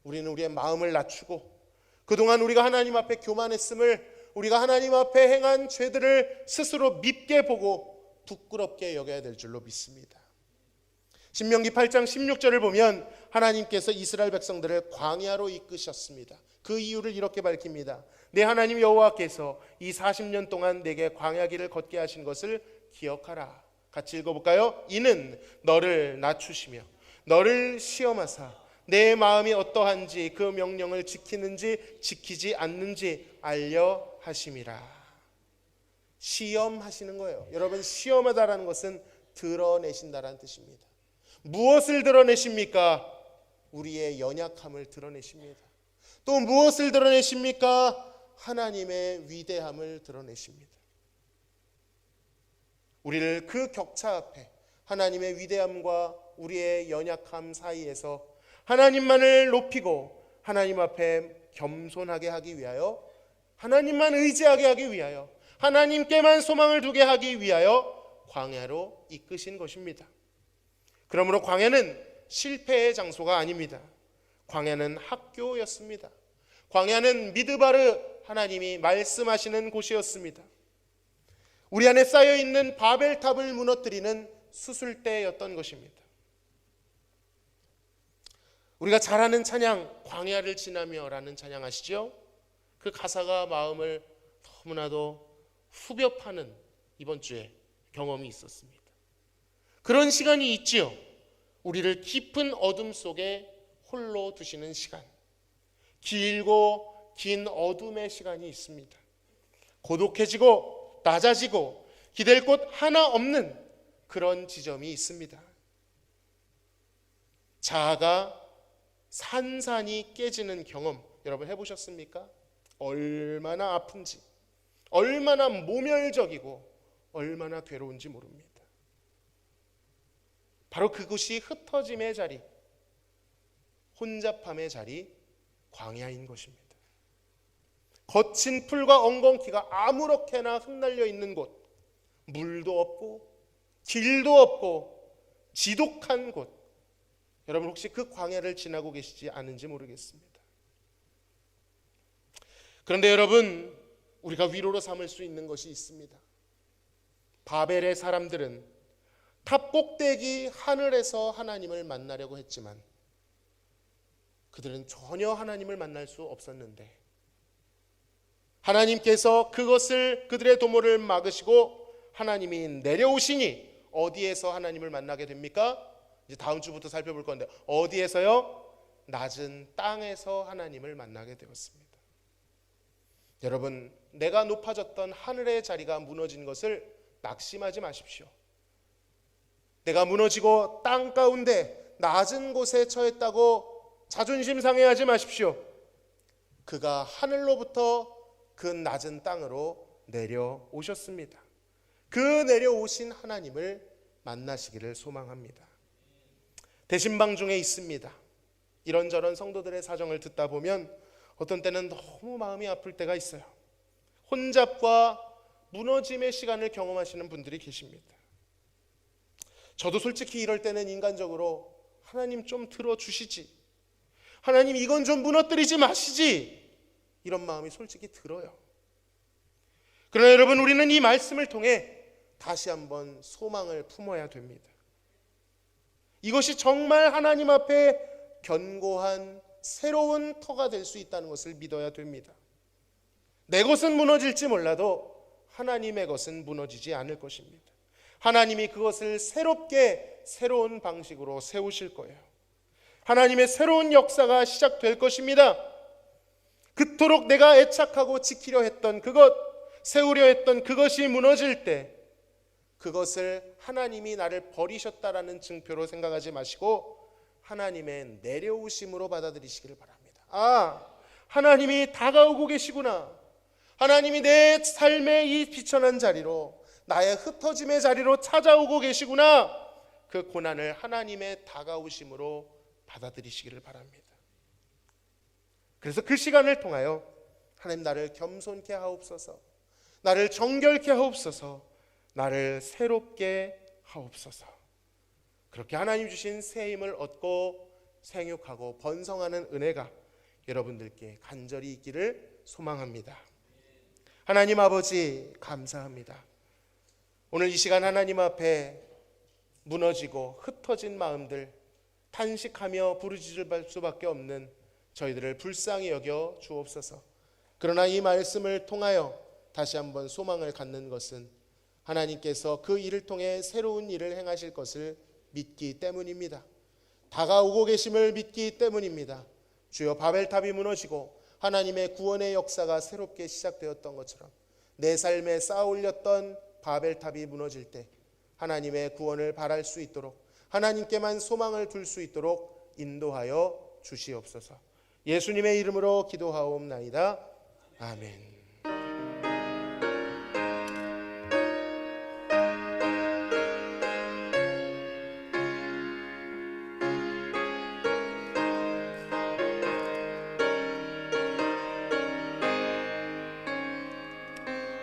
우리는 우리의 마음을 낮추고, 그동안 우리가 하나님 앞에 교만했음을, 우리가 하나님 앞에 행한 죄들을 스스로 밉게 보고 부끄럽게 여겨야 될 줄로 믿습니다. 신명기 8장 16절을 보면 하나님께서 이스라엘 백성들을 광야로 이끄셨습니다. 그 이유를 이렇게 밝힙니다. 내 하나님 여호와께서 이 40년 동안 내게 광야길을 걷게 하신 것을 기억하라. 같이 읽어볼까요? 이는 너를 낮추시며 너를 시험하사 내 마음이 어떠한지 그 명령을 지키는지 지키지 않는지 알려 하심이라. 시험하시는 거예요. 여러분, 시험하다라는 것은 드러내신다라는 뜻입니다. 무엇을 드러내십니까? 우리의 연약함을 드러내십니다. 또 무엇을 드러내십니까? 하나님의 위대함을 드러내십니다. 우리를 그 격차 앞에 하나님의 위대함과 우리의 연약함 사이에서 하나님만을 높이고 하나님 앞에 겸손하게 하기 위하여, 하나님만 의지하게 하기 위하여, 하나님께만 소망을 두게 하기 위하여 광야로 이끄신 것입니다. 그러므로 광야는 실패의 장소가 아닙니다. 광야는 학교였습니다. 광야는 미드바르, 하나님이 말씀하시는 곳이었습니다. 우리 안에 쌓여있는 바벨탑을 무너뜨리는 수술대였던 것입니다. 우리가 잘 아는 찬양, 광야를 지나며 라는 찬양 아시죠? 그 가사가 마음을 너무나도 후벼 파는 이번 주에 경험이 있었습니다. 그런 시간이 있지요. 우리를 깊은 어둠 속에 홀로 두시는 시간, 길고 긴 어둠의 시간이 있습니다. 고독해지고 낮아지고 기댈 곳 하나 없는 그런 지점이 있습니다. 자아가 산산이 깨지는 경험 여러분 해보셨습니까? 얼마나 아픈지, 얼마나 모멸적이고 얼마나 괴로운지 모릅니다. 바로 그곳이 흩어짐의 자리, 혼잡함의 자리, 광야인 것입니다. 거친 풀과 엉겅퀴가 아무렇게나 흩날려 있는 곳, 물도 없고 길도 없고 지독한 곳, 여러분 혹시 그 광야를 지나고 계시지 않은지 모르겠습니다. 그런데 여러분, 우리가 위로로 삼을 수 있는 것이 있습니다. 바벨의 사람들은 탑 꼭대기 하늘에서 하나님을 만나려고 했지만 그들은 전혀 하나님을 만날 수 없었는데 하나님께서 그것을, 그들의 도모를 막으시고 하나님이 내려오시니 어디에서 하나님을 만나게 됩니까? 이제 다음 주부터 살펴볼 건데 어디에서요? 낮은 땅에서 하나님을 만나게 되었습니다. 여러분, 내가 높아졌던 하늘의 자리가 무너진 것을 낙심하지 마십시오. 내가 무너지고 땅 가운데 낮은 곳에 처했다고 자존심 상해하지 마십시오. 그가 하늘로부터 그 낮은 땅으로 내려오셨습니다. 그 내려오신 하나님을 만나시기를 소망합니다. 대신방 중에 있습니다. 이런저런 성도들의 사정을 듣다 보면 어떤 때는 너무 마음이 아플 때가 있어요. 혼잡과 무너짐의 시간을 경험하시는 분들이 계십니다. 저도 솔직히 이럴 때는 인간적으로 하나님 좀 들어주시지, 하나님 이건 좀 무너뜨리지 마시지, 이런 마음이 솔직히 들어요. 그러나 여러분, 우리는 이 말씀을 통해 다시 한번 소망을 품어야 됩니다. 이것이 정말 하나님 앞에 견고한 새로운 터가 될 수 있다는 것을 믿어야 됩니다. 내 것은 무너질지 몰라도 하나님의 것은 무너지지 않을 것입니다. 하나님이 그것을 새롭게 새로운 방식으로 세우실 거예요. 하나님의 새로운 역사가 시작될 것입니다. 그토록 내가 애착하고 지키려 했던 그것, 세우려 했던 그것이 무너질 때 그것을 하나님이 나를 버리셨다라는 증표로 생각하지 마시고 하나님의 내려오심으로 받아들이시기를 바랍니다. 아, 하나님이 다가오고 계시구나. 하나님이 내 삶의 이 비천한 자리로, 나의 흩어짐의 자리로 찾아오고 계시구나. 그 고난을 하나님의 다가오심으로 받아들이시기를 바랍니다. 그래서 그 시간을 통하여 하나님, 나를 겸손케 하옵소서, 나를 정결케 하옵소서, 나를 새롭게 하옵소서. 그렇게 하나님 주신 새 힘을 얻고 생육하고 번성하는 은혜가 여러분들께 간절히 있기를 소망합니다. 하나님 아버지, 감사합니다. 오늘 이 시간 하나님 앞에 무너지고 흩어진 마음들, 탄식하며 부르짖을 수밖에 없는 저희들을 불쌍히 여겨 주옵소서. 그러나 이 말씀을 통하여 다시 한번 소망을 갖는 것은 하나님께서 그 일을 통해 새로운 일을 행하실 것을 믿기 때문입니다. 다가오고 계심을 믿기 때문입니다. 주여, 바벨탑이 무너지고 하나님의 구원의 역사가 새롭게 시작되었던 것처럼 내 삶에 쌓아올렸던 바벨탑이 무너질 때 하나님의 구원을 바랄 수 있도록, 하나님께만 소망을 둘 수 있도록 인도하여 주시옵소서. 예수님의 이름으로 기도하옵나이다. 아멘.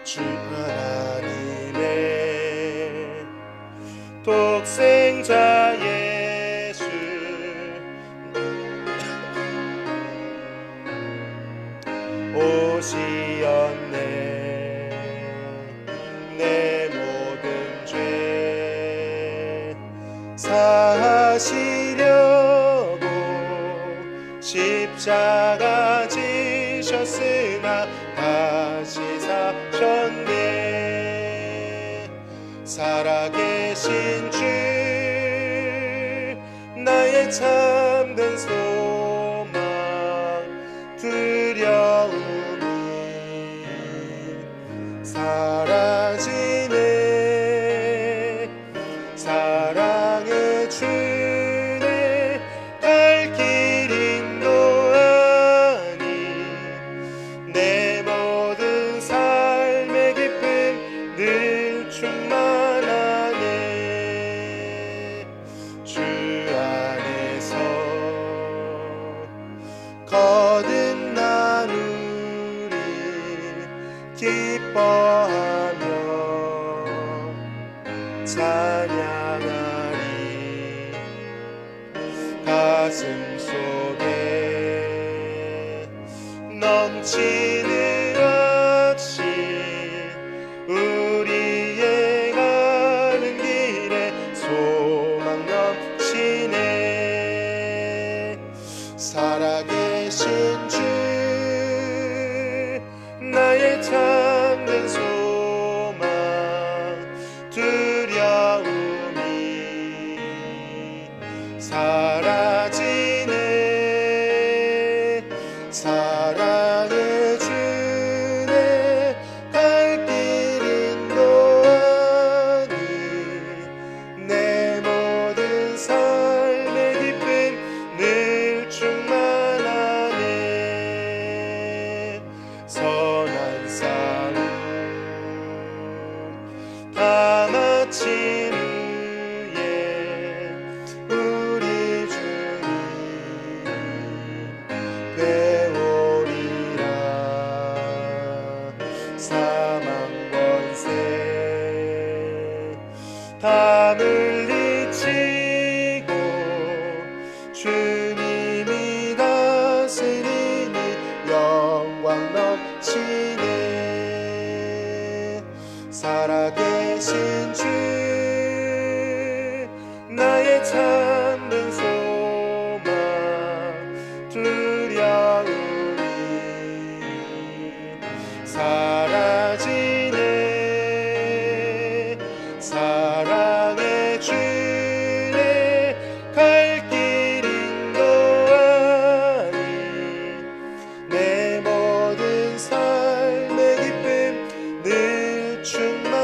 주 하나님의 독생자 예수, 오시었네. 내 모든 죄 사하시려고 십자가 지셨으나 다시 사셨네. 살아계신 주, 나의 참된 소망, 두려움이 사라지네. 사랑의 주내 갈 길 인도하니 내 모든 삶의 기쁨 늘 충만하네. 주 안에서 거듭나누리 기뻐하며 찬양하리. 가슴 속에 넘치는 확신, 우리의 가는 길에 소망 넘치네. 살아계신 주, 나의 참된 소망, 거친 후에 우리 주님 되오리라. 사망 권세 다 물리치고 주님이 다스리니 영광 넘치네. 살아계신 주 나의 참된 소망 두려움이 사라지네. 사랑의 주의 갈 길 인도하니 내 모든 삶의 기쁨 늘 충만하네.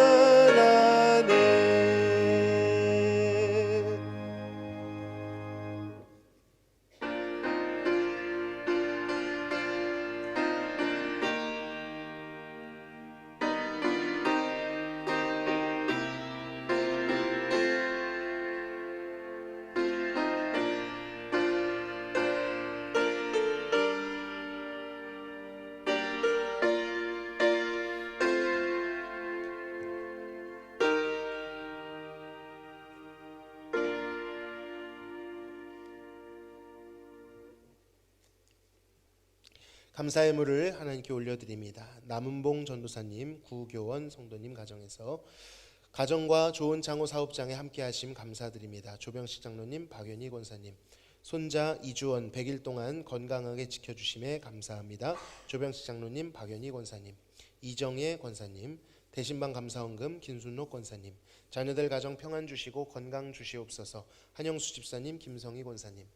감사의 물을 하나님께 올려드립니다. 남은봉 전도사님, 구교원 성도님 가정에서 가정과 좋은 장호 사업장에 함께하심 감사드립니다. 조병식 장로님, 박연희 권사님, 손자 이주원 100일 동안 건강하게 지켜주심에 감사합니다. 조병식 장로님, 박연희 권사님, 이정혜 권사님, 대신방 감사원금 김순록 권사님, 자녀들 가정 평안 주시고 건강 주시옵소서. 한영수 집사님, 김성희 권사님,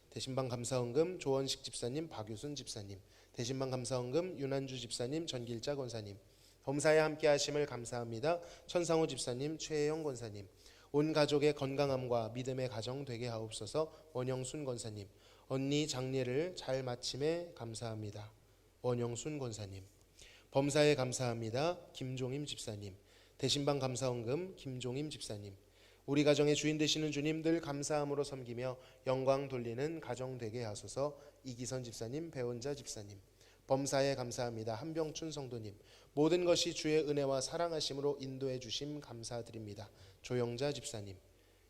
대신방 감사원금 조원식 집사님, 박유순 집사님, 대신방 감사원금 윤한주 집사님, 전길자 권사님, 범사에 함께 하심을 감사합니다. 천상호 집사님, 최혜영 권사님, 온 가족의 건강함과 믿음의 가정 되게 하옵소서. 원영순 권사님, 언니 장례를 잘 마침에 감사합니다. 원영순 권사님, 범사에 감사합니다. 김종임 집사님, 대신방 감사원금 김종임 집사님, 우리 가정의 주인 되시는 주님 늘 감사함으로 섬기며 영광 돌리는 가정 되게 하소서. 이기선 집사님, 배원자 집사님, 범사에 감사합니다. 한병춘 성도님, 모든 것이 주의 은혜와 사랑하심으로 인도해 주심 감사드립니다. 조영자 집사님,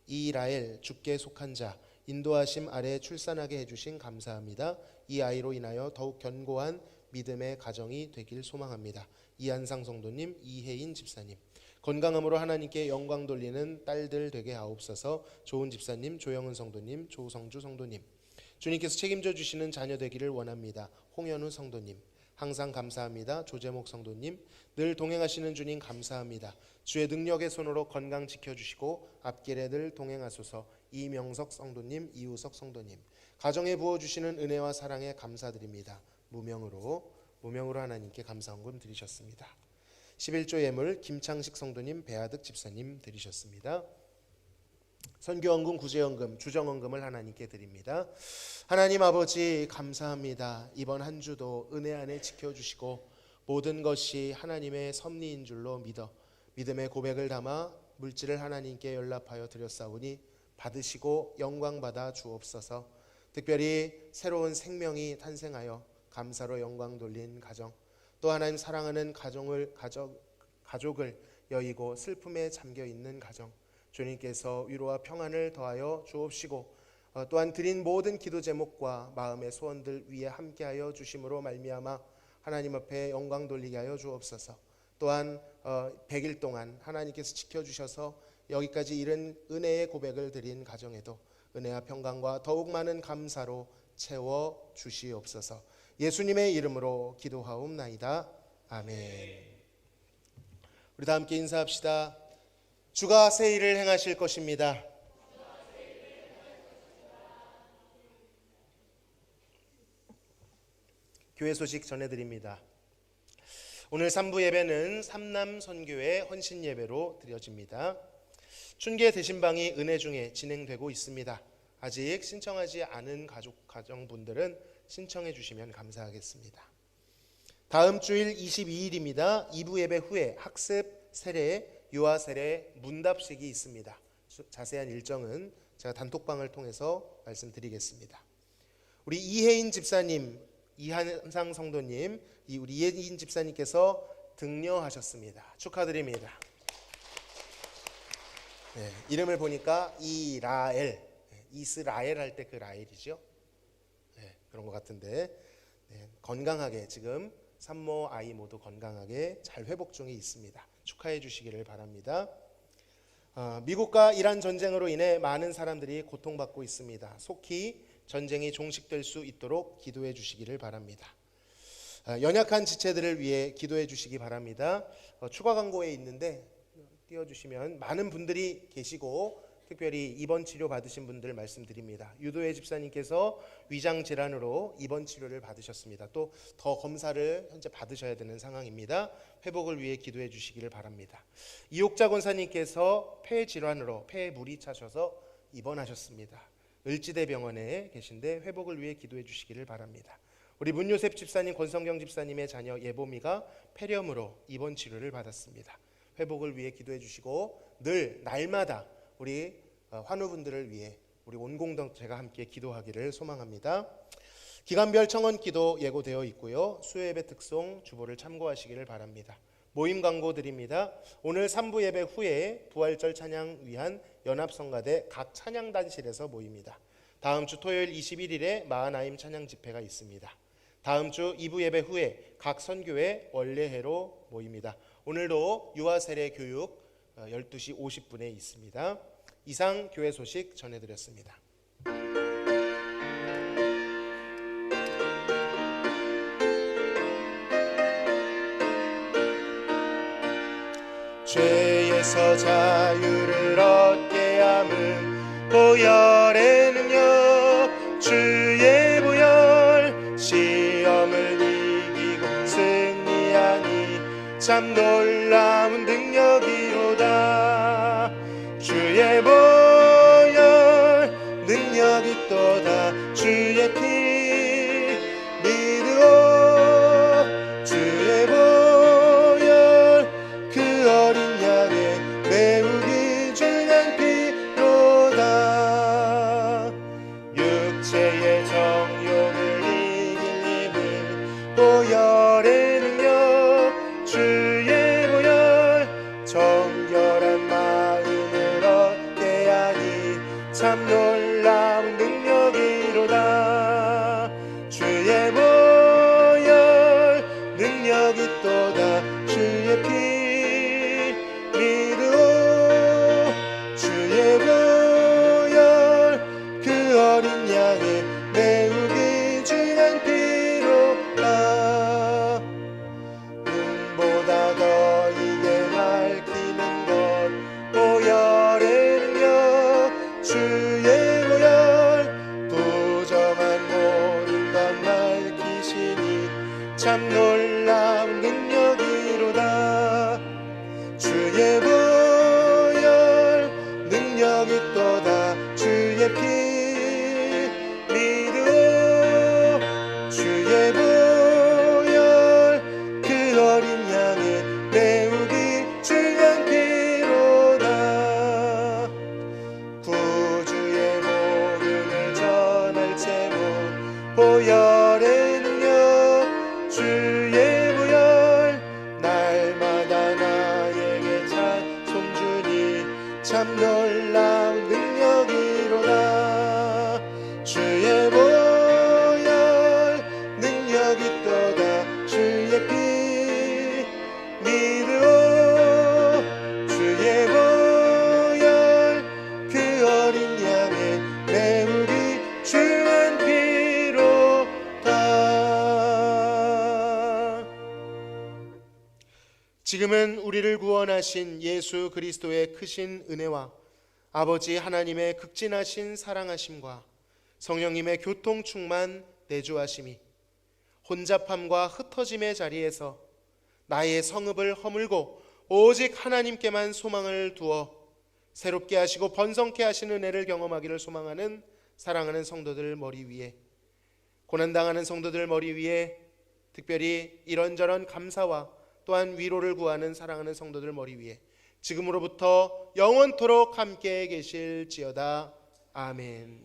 이라엘 주께 속한 자 인도하심 아래 출산하게 해주신 감사합니다. 이 아이로 인하여 더욱 견고한 믿음의 가정이 되길 소망합니다. 이한상 성도님, 이혜인 집사님, 건강함으로 하나님께 영광 돌리는 딸들 되게 하옵소서. 좋은 집사님, 조영은 성도님, 조성주 성도님, 주님께서 책임져 주시는 자녀 되기를 원합니다. 홍현우 성도님, 항상 감사합니다. 조재목 성도님, 늘 동행하시는 주님 감사합니다. 주의 능력의 손으로 건강 지켜주시고 앞길에 늘 동행하소서. 이명석 성도님, 이우석 성도님, 가정에 부어주시는 은혜와 사랑에 감사드립니다. 무명으로 하나님께 감사헌금 드리셨습니다. 11조 예물 김창식 성도님, 배하득 집사님 드리셨습니다. 선교헌금, 구제헌금, 주정헌금을 하나님께 드립니다. 하나님 아버지 감사합니다. 이번 한 주도 은혜 안에 지켜주시고 모든 것이 하나님의 섭리인 줄로 믿어 믿음의 고백을 담아 물질을 하나님께 연락하여 드렸사오니 받으시고 영광받아 주옵소서. 특별히 새로운 생명이 탄생하여 감사로 영광 돌린 가정, 또 하나님 사랑하는 가족을 여의고 슬픔에 잠겨있는 가정, 주님께서 위로와 평안을 더하여 주옵시고 또한 드린 모든 기도 제목과 마음의 소원들 위에 함께하여 주심으로 말미암아 하나님 앞에 영광 돌리게 하여 주옵소서. 또한 100일 동안 하나님께서 지켜주셔서 여기까지 이른 은혜의 고백을 드린 가정에도 은혜와 평강과 더욱 많은 감사로 채워 주시옵소서. 예수님의 이름으로 기도하옵나이다. 아멘. 우리 다 함께 인사합시다. 주가 새 일을 행하실 것입니다. 교회 소식 전해드립니다. 오늘 3부 예배는 삼남선교회 헌신예배로 드려집니다. 춘계 대신방이 은혜 중에 진행되고 있습니다. 아직 신청하지 않은 가정분들은 신청해 주시면 감사하겠습니다. 다음 주일 22일입니다. 2부 예배 후에 학습 세례 유아 세례 문답식이 있습니다. 자세한 일정은 제가 단톡방을 통해서 말씀드리겠습니다. 우리 이혜인 집사님, 이한상 성도님, 우리 이혜인 집사님께서 등려하셨습니다. 축하드립니다. 네, 이름을 보니까 이라엘, 이스라엘 할 때 그 라엘이죠. 네, 그런 것 같은데 건강하게 지금 산모 아이 모두 건강하게 잘 회복 중에 있습니다. 축하해 주시기를 바랍니다. 미국과 이란 전쟁으로 인해 많은 사람들이 고통받고 있습니다. 속히 전쟁이 종식될 수 있도록 기도해 주시기를 바랍니다. 연약한 지체들을 위해 기도해 주시기 바랍니다. 추가 광고에 있는데 띄워주시면 많은 분들이 계시고 특별히 입원 치료 받으신 분들 말씀드립니다. 유도혜 집사님께서 위장 질환으로 입원 치료를 받으셨습니다. 또 더 검사를 현재 받으셔야 되는 상황입니다. 회복을 위해 기도해 주시기를 바랍니다. 이옥자 권사님께서 폐 질환으로 폐에 물이 차셔서 입원하셨습니다. 을지대병원에 계신데 회복을 위해 기도해 주시기를 바랍니다. 우리 문요셉 집사님, 권성경 집사님의 자녀 예보미가 폐렴으로 입원 치료를 받았습니다. 회복을 위해 기도해 주시고 늘 날마다 우리 환우분들을 위해 우리 온공동체가 함께 기도하기를 소망합니다. 기간별 청원 기도 예고되어 있고요. 수요예배 특송 주보를 참고하시기를 바랍니다. 모임 광고 드립니다. 오늘 3부 예배 후에 부활절 찬양 위한 연합성가대 각 찬양단실에서 모입니다. 다음 주 토요일 21일에 마하나임 찬양 집회가 있습니다. 다음 주 2부 예배 후에 각 선교회 원례회로 모입니다. 오늘도 유아 세례 교육 12시 50분에 있습니다. 이상 교회 소식 전해드렸습니다. 죄에서 자유를 얻게 함은 보혈의 능력 주의 보혈 시험을 이기고 승리하니 참 놀라운 능력이로다. 주의 보혈 능력이 있도다. 주의 피 믿으오. 주의 보혈 그 어린 양의 매우 귀중한 피로다. 육체의 정욕을 이긴 힘은 보혈의 능력 주의 보혈 정결한 마음을 얻게 하니 참 놀라운 능력이로다. 주의 보혈 능력이 있도다. 주의 피 믿으오. 주의 보혈 그 어린 양의 매우 귀중한 피로다. 눈보다 더 이게 밝히는 것 보혈의 능력 주의 보혈 부정한 모든 것 밝히시니 참 놀라운 능력이로다. 주의 보혈 능력이 있도다. 주의 피 믿으오. 주의 보혈 그 어린 양의 매우 귀중한 피로다. 구주의 복음을 전할 제목 보혈의 능력 주의 보혈 날마다 나에게 찬송 주니 참 놀라운 능력이로다. 주의 보혈 능력 있도다. 주의 피 믿으오. 주의 보혈 그 어린 양의 매우 귀중한 피로다. 지금은 우리를 구원하신 예수 그리스도의 크신 은혜와 아버지 하나님의 극진하신 사랑하심과 성령님의 교통 충만 내주하심이 혼잡함과 흩어짐의 자리에서 나의 성읍을 허물고 오직 하나님께만 소망을 두어 새롭게 하시고 번성케 하시는 은혜를 경험하기를 소망하는 사랑하는 성도들 머리 위에, 고난당하는 성도들 머리 위에, 특별히 이런저런 감사와 또한 위로를 구하는 사랑하는 성도들 머리 위에 지금으로부터 영원토록 함께 계실지어다. 아멘.